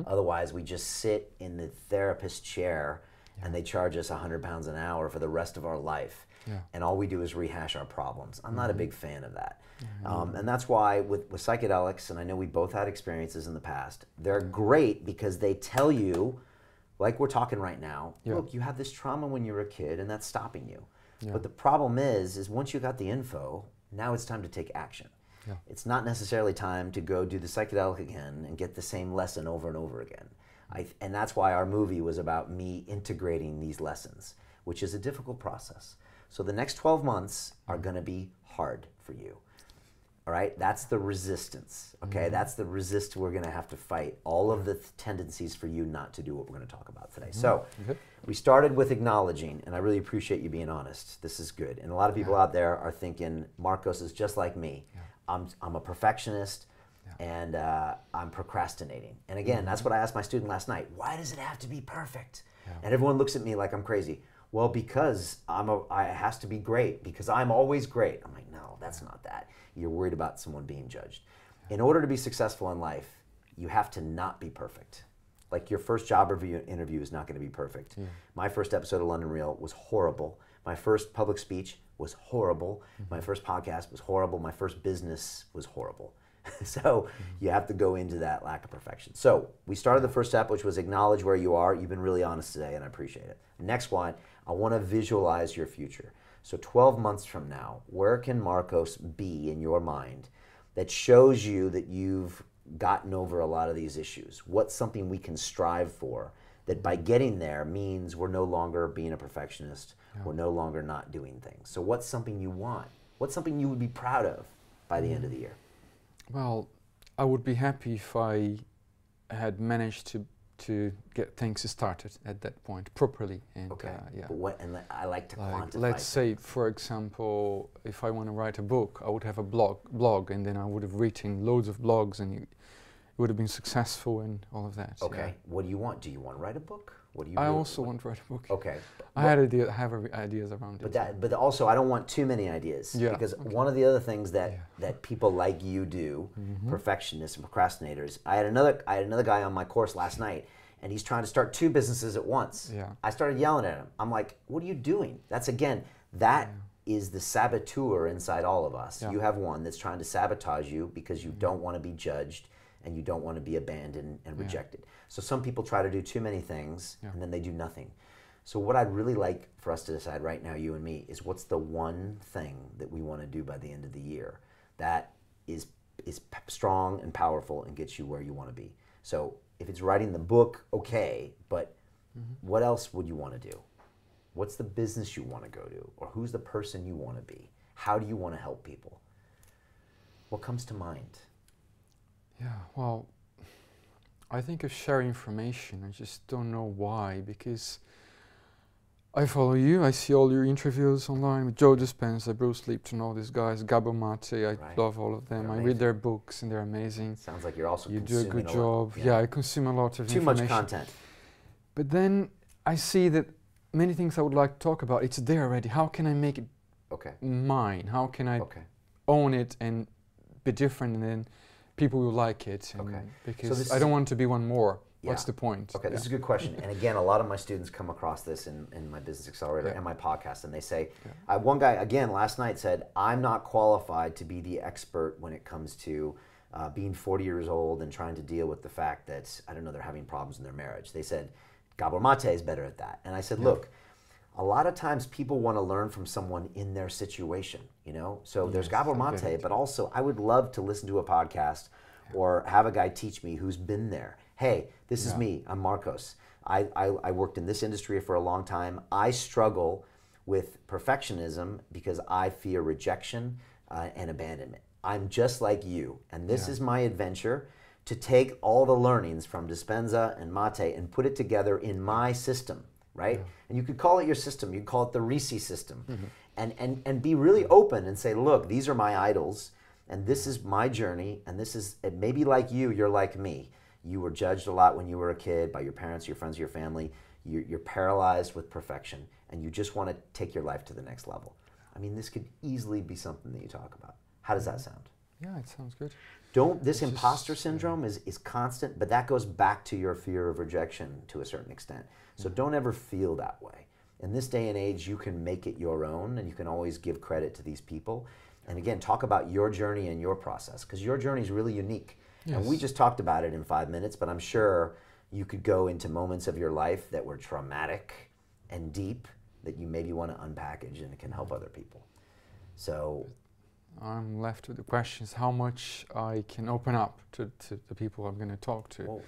Otherwise, we just sit in the therapist chair and they charge us 100 pounds an hour for the rest of our life. And all we do is rehash our problems. I'm not a big fan of that. And that's why with psychedelics, and I know we both had experiences in the past, they're great because they tell you, like we're talking right now, look, you have this trauma when you were a kid and that's stopping you. But the problem is once you got the info, now it's time to take action. It's not necessarily time to go do the psychedelic again and get the same lesson over and over again. And that's why our movie was about me integrating these lessons, which is a difficult process. So the next 12 months are gonna be hard for you. All right, that's the resistance, okay? That's the resist we're gonna have to fight, all of the tendencies for you not to do what we're gonna talk about today. So, we started with acknowledging, and I really appreciate you being honest. This is good. And a lot of people out there are thinking, Marcos is just like me. I'm a perfectionist, and I'm procrastinating. And again, that's what I asked my student last night. Why does it have to be perfect? And everyone looks at me like I'm crazy. Well, because it has to be great, because I'm always great. I'm like, no, that's not that. You're worried about someone being judged. In order to be successful in life, you have to not be perfect. Like your first job interview is not going to be perfect. My first episode of London Real was horrible. My first public speech was horrible. My first podcast was horrible. My first business was horrible. So you have to go into that lack of perfection. So we started the first step, which was acknowledge where you are. You've been really honest today, and I appreciate it. Next one, I want to visualize your future. So 12 months from now, where can Marcos be in your mind that shows you that you've gotten over a lot of these issues? What's something we can strive for that by getting there means we're no longer being a perfectionist, we're no longer not doing things? So what's something you want? What's something you would be proud of by the end of the year? Well, I would be happy if I had managed to get things started at that point properly. And yeah. But what, and I like to quantify. Let's say, for example, if I want to write a book, I would have a blog, and then I would have written loads of blogs, and it would have been successful and all of that. Okay. Yeah. What do you want? Do you want to write a book? What do you? I also want to write a book. Okay. I have ideas around it. But also, I don't want too many ideas. Yeah. Because one of the other things that people like you do, perfectionists and procrastinators. I had another guy on my course last night, and he's trying to start 2 businesses at once. Yeah. I started yelling at him. I'm like, "What are you doing?" That's is the saboteur inside all of us. Yeah. You have one that's trying to sabotage you because you don't want to be judged and you don't want to be abandoned and rejected. So some people try to do too many things and then they do nothing. So what I'd really like for us to decide right now, you and me, is what's the one thing that we want to do by the end of the year that is strong and powerful and gets you where you want to be. So if it's writing the book, okay, but what else would you want to do? What's the business you want to go to? Or who's the person you want to be? How do you want to help people? What comes to mind? Yeah, well, I think of sharing information. I just don't know why, because I follow you, I see all your interviews online with Joe Dispenza, Bruce Lipton, all these guys, Gabor Mate, I love all of them. I read their books and they're amazing. Sounds like you're also You do a good lot. job. Yeah, I consume a lot of Too information. much content. But then I see that many things I would like to talk about, it's there already. How can I make it mine? How can I own it and be different, and then people will like it? And because I don't want to be one more. Yeah. What's the point? Okay, this is a good question. And again, a lot of my students come across this in my Business Accelerator and my podcast, and they say, one guy, again, last night said, I'm not qualified to be the expert when it comes to being 40 years old and trying to deal with the fact that, I don't know, they're having problems in their marriage. They said, Gabor Mate is better at that. And I said, look, a lot of times people want to learn from someone in their situation, you know? So there's Gabor Mate, but also I would love to listen to a podcast or have a guy teach me who's been there. Hey, this is me, I'm Marcos. I worked in this industry for a long time. I struggle with perfectionism because I fear rejection and abandonment. I'm just like you, and this is my adventure to take all the learnings from Dispenza and Mate and put it together in my system, right? And you could call it your system, you could call it the Ricci system, and be really open and say, look, these are my idols, and this is my journey, and this is, it may be like you, you're like me. You were judged a lot when you were a kid by your parents, your friends, your family. You're paralyzed with perfection, and you just want to take your life to the next level. I mean, this could easily be something that you talk about. How does that sound? Yeah, it sounds good. This imposter syndrome is constant, but that goes back to your fear of rejection to a certain extent. So don't ever feel that way. In this day and age, you can make it your own, and you can always give credit to these people. And again, talk about your journey and your process, because your journey is really unique. Yes. And we just talked about it in 5 minutes, but I'm sure you could go into moments of your life that were traumatic and deep that you maybe want to unpackage, and it can help other people. So I'm left with the questions, how much I can open up to the people I'm going to talk to.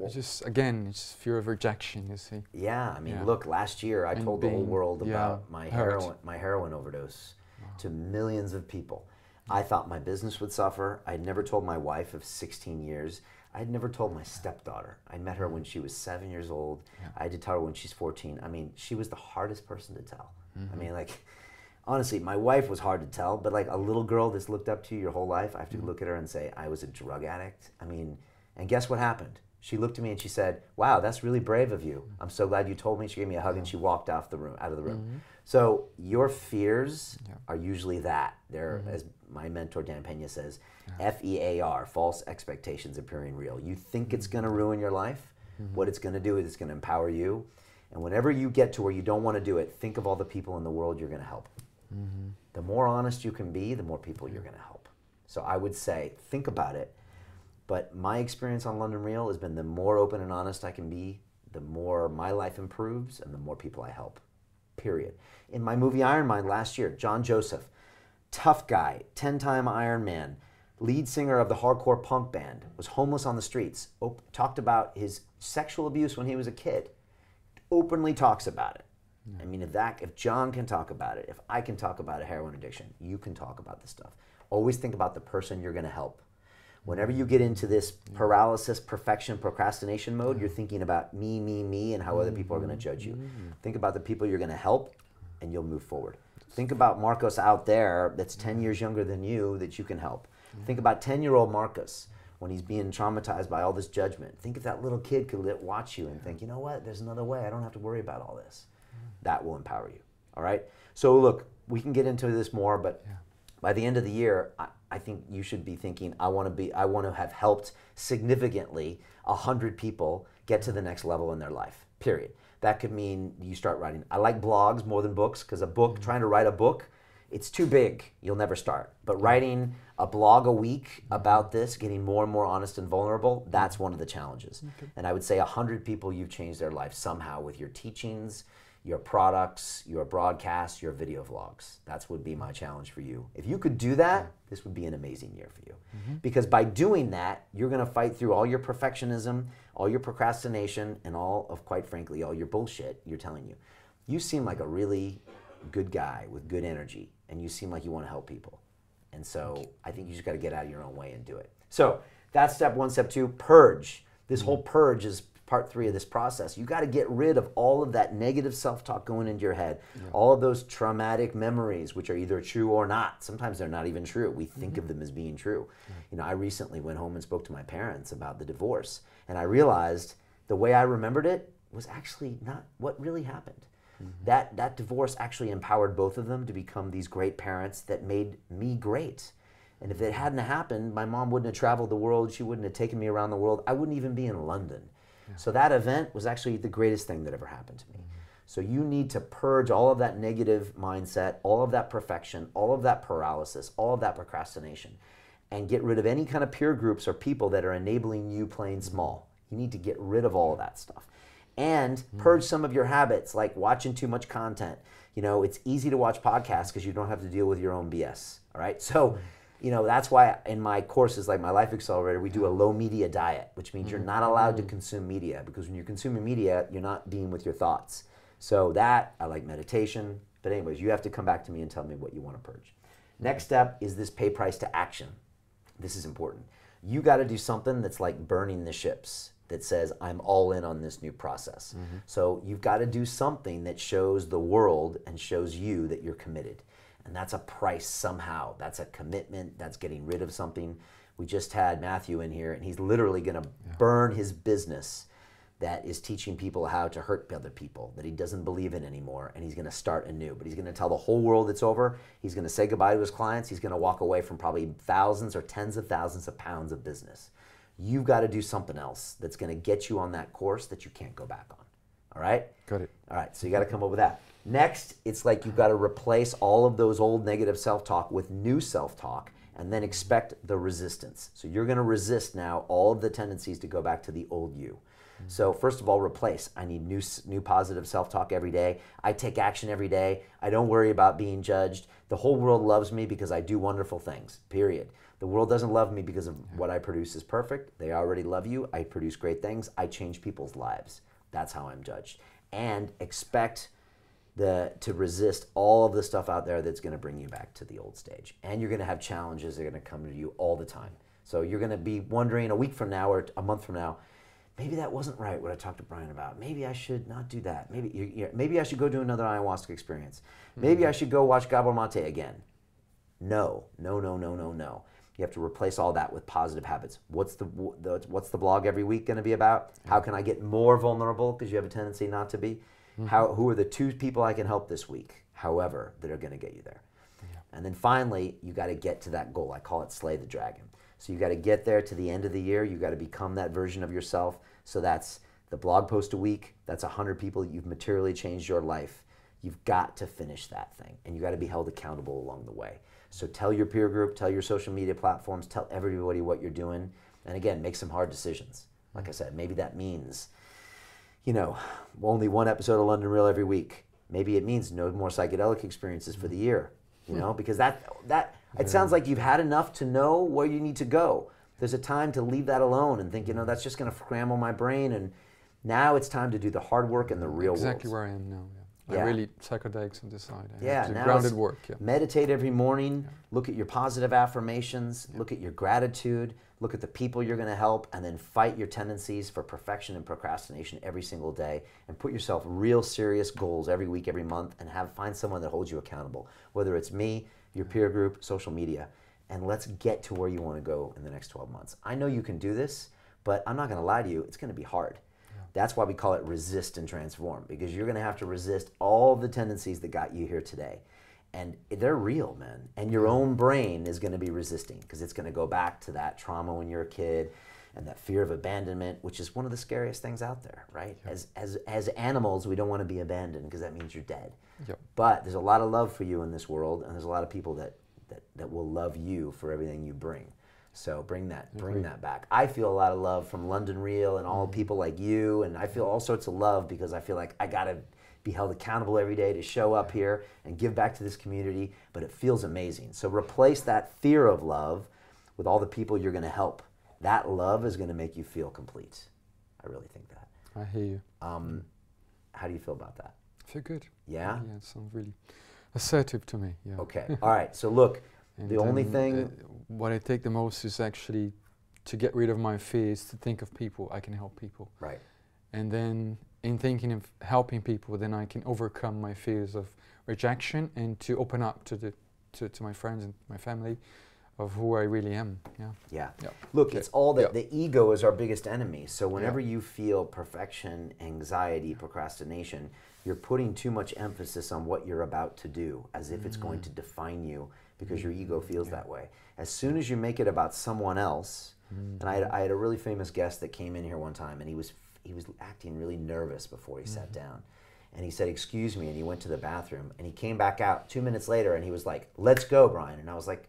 It's just, again, it's fear of rejection, you see. Yeah, I mean, look, last year I told the whole world about my heroin overdose to millions of people. I thought my business would suffer. I'd never told my wife of 16 years. I'd never told my stepdaughter. I met her when she was 7 years old. I had to tell her when she's 14. I mean, she was the hardest person to tell. I mean, like, honestly, my wife was hard to tell, but like a little girl that's looked up to you your whole life, I have to look at her and say, I was a drug addict. I mean, and guess what happened? She looked at me and she said, wow, that's really brave of you. I'm so glad you told me. She gave me a hug and she walked out of the room. So your fears are usually that. They're, as my mentor Dan Pena says, FEAR, false expectations appearing real. You think it's going to ruin your life. What it's going to do is it's going to empower you. And whenever you get to where you don't want to do it, think of all the people in the world you're going to help. The more honest you can be, the more people you're going to help. So I would say, think about it. But my experience on London Real has been the more open and honest I can be, the more my life improves and the more people I help, period. In my movie Iron Mind last year, John Joseph, tough guy, 10-time Ironman, lead singer of the hardcore punk band, was homeless on the streets, talked about his sexual abuse when he was a kid, openly talks about it. I mean, if John can talk about it, if I can talk about a heroin addiction, you can talk about this stuff. Always think about the person you're going to help. Whenever you get into this paralysis, perfection, procrastination mode, you're thinking about me, me, me, and how other people are going to judge you. Think about the people you're going to help, and you'll move forward. Think about Marcos out there that's 10 years younger than you that you can help. Think about 10-year-old Marcos when he's being traumatized by all this judgment. Think if that little kid could watch you and think, you know what, there's another way. I don't have to worry about all this. That will empower you, all right? So look, we can get into this more, but by the end of the year, I think you should be thinking, I want to have helped significantly 100 people get to the next level in their life, period. That could mean you start writing. I like blogs more than books, because a book, trying to write a book, it's too big. You'll never start. But writing a blog a week about this, getting more and more honest and vulnerable, that's one of the challenges. And I would say 100 people, you've changed their life somehow with your teachings, your products, your broadcasts, your video vlogs. That would be my challenge for you. If you could do that, this would be an amazing year for you. Because by doing that, you're going to fight through all your perfectionism, all your procrastination, and all of, quite frankly, all your bullshit you're telling you. You seem like a really good guy with good energy, and you seem like you want to help people. And so I think you just got to get out of your own way and do it. So that's step one. Step two, purge. This whole purge is part 3 of this process. You got to get rid of all of that negative self-talk going into your head, all of those traumatic memories, which are either true or not. Sometimes they're not even true. We think of them as being true. You know, I recently went home and spoke to my parents about the divorce, and I realized the way I remembered it was actually not what really happened. That divorce actually empowered both of them to become these great parents that made me great. And if it hadn't happened, my mom wouldn't have traveled the world. She wouldn't have taken me around the world. I wouldn't even be in London. So that event was actually the greatest thing that ever happened to me. So you need to purge all of that negative mindset, all of that perfection, all of that paralysis, all of that procrastination, and get rid of any kind of peer groups or people that are enabling you playing small. You need to get rid of all of that stuff. And purge some of your habits, like watching too much content. You know, it's easy to watch podcasts because you don't have to deal with your own BS, all right? So, you know, that's why in my courses, like my Life Accelerator, we do a low media diet, which means you're not allowed to consume media, because when you're consuming media, you're not being with your thoughts. So that, I like meditation. But anyways, you have to come back to me and tell me what you want to purge. Next step is this pay price to action. This is important. You got to do something that's like burning the ships, that says, I'm all in on this new process. So you've got to do something that shows the world and shows you that you're committed. And that's a price somehow. That's a commitment. That's getting rid of something. We just had Matthew in here, and he's literally going to burn his business that is teaching people how to hurt other people, that he doesn't believe in anymore, and he's going to start anew. But he's going to tell the whole world it's over. He's going to say goodbye to his clients. He's going to walk away from probably thousands or tens of thousands of pounds of business. You've got to do something else that's going to get you on that course that you can't go back on. All right? Got it. All right, so you got to come up with that. Next, it's like you've got to replace all of those old negative self-talk with new self-talk, and then expect the resistance. So you're going to resist now all of the tendencies to go back to the old you. So first of all, replace. I need new positive self-talk every day. I take action every day. I don't worry about being judged. The whole world loves me because I do wonderful things, period. The world doesn't love me because of what I produce is perfect. They already love you. I produce great things. I change people's lives. That's how I'm judged. And expect to resist all of the stuff out there that's going to bring you back to the old stage. And you're going to have challenges that are going to come to you all the time. So you're going to be wondering a week from now or a month from now, maybe that wasn't right what I talked to Brian about. Maybe I should not do that. Maybe I should go do another ayahuasca experience. Maybe I should go watch Gabor Mate again. No, no, no, no, no, no. You have to replace all that with positive habits. What's the blog every week going to be about? How can I get more vulnerable because you have a tendency not to be? Who are the 2 people I can help this week, however, that are going to get you there? And then finally, you got to get to that goal. I call it slay the dragon. So you got to get there to the end of the year. You got to become that version of yourself. So that's the blog post a week. That's 100 people. You've materially changed your life. you've got to finish that thing, and you got to be held accountable along the way. So tell your peer group, tell your social media platforms, tell everybody what you're doing, and again, make some hard decisions. Like I said, maybe that means, you know, only one episode of London Real every week. Maybe it means no more psychedelic experiences for the year, you know, because it sounds like you've had enough to know where you need to go. There's a time to leave that alone and think, you know, that's just going to scramble my brain, and now it's time to do the hard work in the real world. Exactly where I am now. Yeah. Yeah. I really psychedelics on the side. Yeah, now grounded work. Yeah. Meditate every morning. Look at your positive affirmations. Look at your gratitude. Look at the people you're going to help, and then fight your tendencies for perfection and procrastination every single day. And put yourself real serious goals every week, every month, and find someone that holds you accountable. Whether it's me, your peer group, social media, and let's get to where you want to go in the next 12 months. I know you can do this, but I'm not going to lie to you. It's going to be hard. That's why we call it resist and transform, because you're going to have to resist all the tendencies that got you here today. And they're real, man. And your own brain is going to be resisting, because it's going to go back to that trauma when you're a kid and that fear of abandonment, which is one of the scariest things out there, right? Yep. As animals, we don't want to be abandoned, because that means you're dead. Yep. But there's a lot of love for you in this world, and there's a lot of people that will love you for everything you bring. So bring that back. I feel a lot of love from London Real and all people like you, and I feel all sorts of love because I feel like I gotta be held accountable every day to show up here and give back to this community, but it feels amazing. So replace that fear of love with all the people you're gonna help. That love is gonna make you feel complete. I really think that. I hear you. How do you feel about that? I feel good. Yeah? Yeah, it sounds really assertive to me, yeah. Okay, all right, so look, and the only thing... what I take the most is actually to get rid of my fears, to think of people, I can help people. Right. And then in thinking of helping people, then I can overcome my fears of rejection and to open up to my friends and my family of who I really am. Yeah. Yeah. Yeah. Look, it's all that the ego is our biggest enemy. So whenever you feel perfection, anxiety, procrastination, you're putting too much emphasis on what you're about to do, as if it's going to define you, because your ego feels that way. As soon as you make it about someone else, and I had a really famous guest that came in here one time, and he was acting really nervous before he sat down. And he said, "Excuse me," and he went to the bathroom, and he came back out 2 minutes later, and he was like, "Let's go, Brian." And I was like,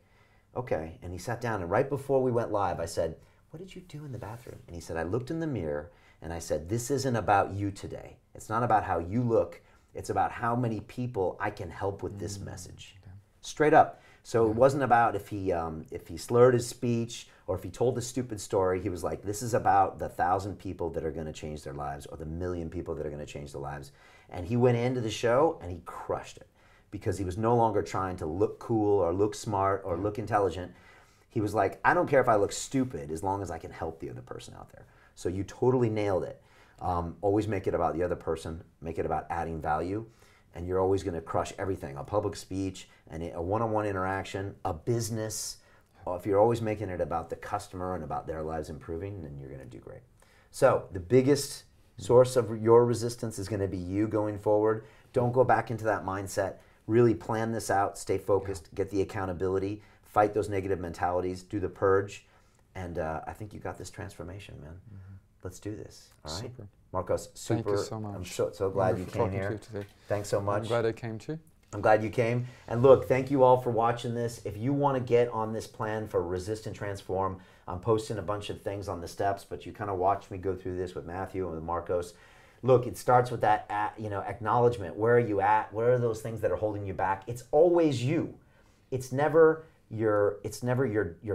"Okay." And he sat down, and right before we went live, I said, "What did you do in the bathroom?" And he said, "I looked in the mirror, and I said, this isn't about you today. It's not about how you look. It's about how many people I can help with this message." Straight up. So it wasn't about if he slurred his speech or if he told a stupid story. He was like, this is about the 1,000 people that are going to change their lives, or the 1,000,000 people that are going to change their lives. And he went into the show and he crushed it, because he was no longer trying to look cool or look smart or look intelligent. He was like, I don't care if I look stupid as long as I can help the other person out there. So you totally nailed it. Always make it about the other person, make it about adding value, and you're always going to crush everything. A public speech, and a one-on-one interaction, a business. If you're always making it about the customer and about their lives improving, then you're going to do great. So the biggest source of your resistance is going to be you going forward. Don't go back into that mindset. Really plan this out, stay focused, get the accountability, fight those negative mentalities, do the purge, and I think you got this transformation, man. Let's do this, all right? Super. Marcos, super. Thank you so much. I'm so glad you came here. Today. Thanks so much. I'm glad I came too. I'm glad you came. And look, thank you all for watching this. If you want to get on this plan for Resist and Transform, I'm posting a bunch of things on the steps, but you kind of watch me go through this with Matthew and with Marcos. Look, it starts with that acknowledgement. Where are you at? Where are those things that are holding you back? It's always you. It's never your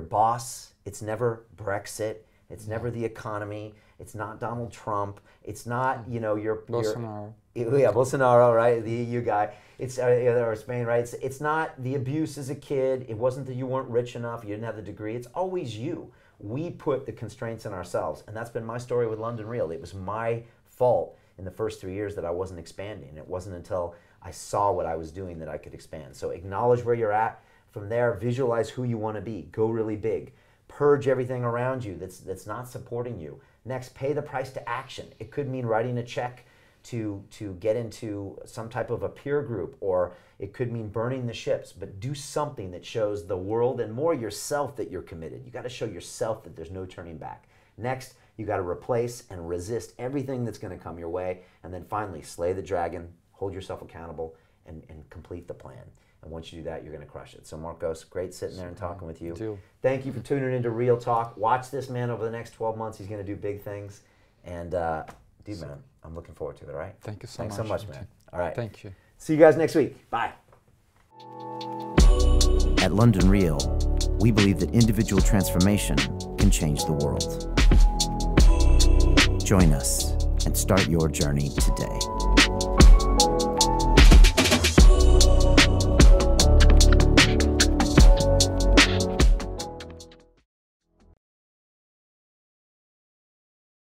boss. It's never Brexit. It's never the economy. It's not Donald Trump. It's not, your Bolsonaro. Yeah, Bolsonaro, right? The EU guy. It's or Spain, right? It's not the abuse as a kid. It wasn't that you weren't rich enough. You didn't have the degree. It's always you. We put the constraints on ourselves, and that's been my story with London Real. It was my fault in the first 3 years that I wasn't expanding. It wasn't until I saw what I was doing that I could expand. So acknowledge where you're at. From there, visualize who you want to be. Go really big. Purge everything around you that's not supporting you. Next, pay the price to action. It could mean writing a check to get into some type of a peer group, or it could mean burning the ships, but do something that shows the world and more yourself that you're committed. You got to show yourself that there's no turning back. Next, you got to replace and resist everything that's going to come your way. And then finally, slay the dragon, hold yourself accountable, and complete the plan. And once you do that, you're going to crush it. So Marcos, great sitting there and talking with you. Deal. Thank you for tuning into Real Talk. Watch this man over the next 12 months. He's going to do big things. And dude, man, I'm looking forward to it, all right? Thank you so Thanks much. so much, man. All right. Thank you. See you guys next week. Bye. At London Real, we believe that individual transformation can change the world. Join us and start your journey today.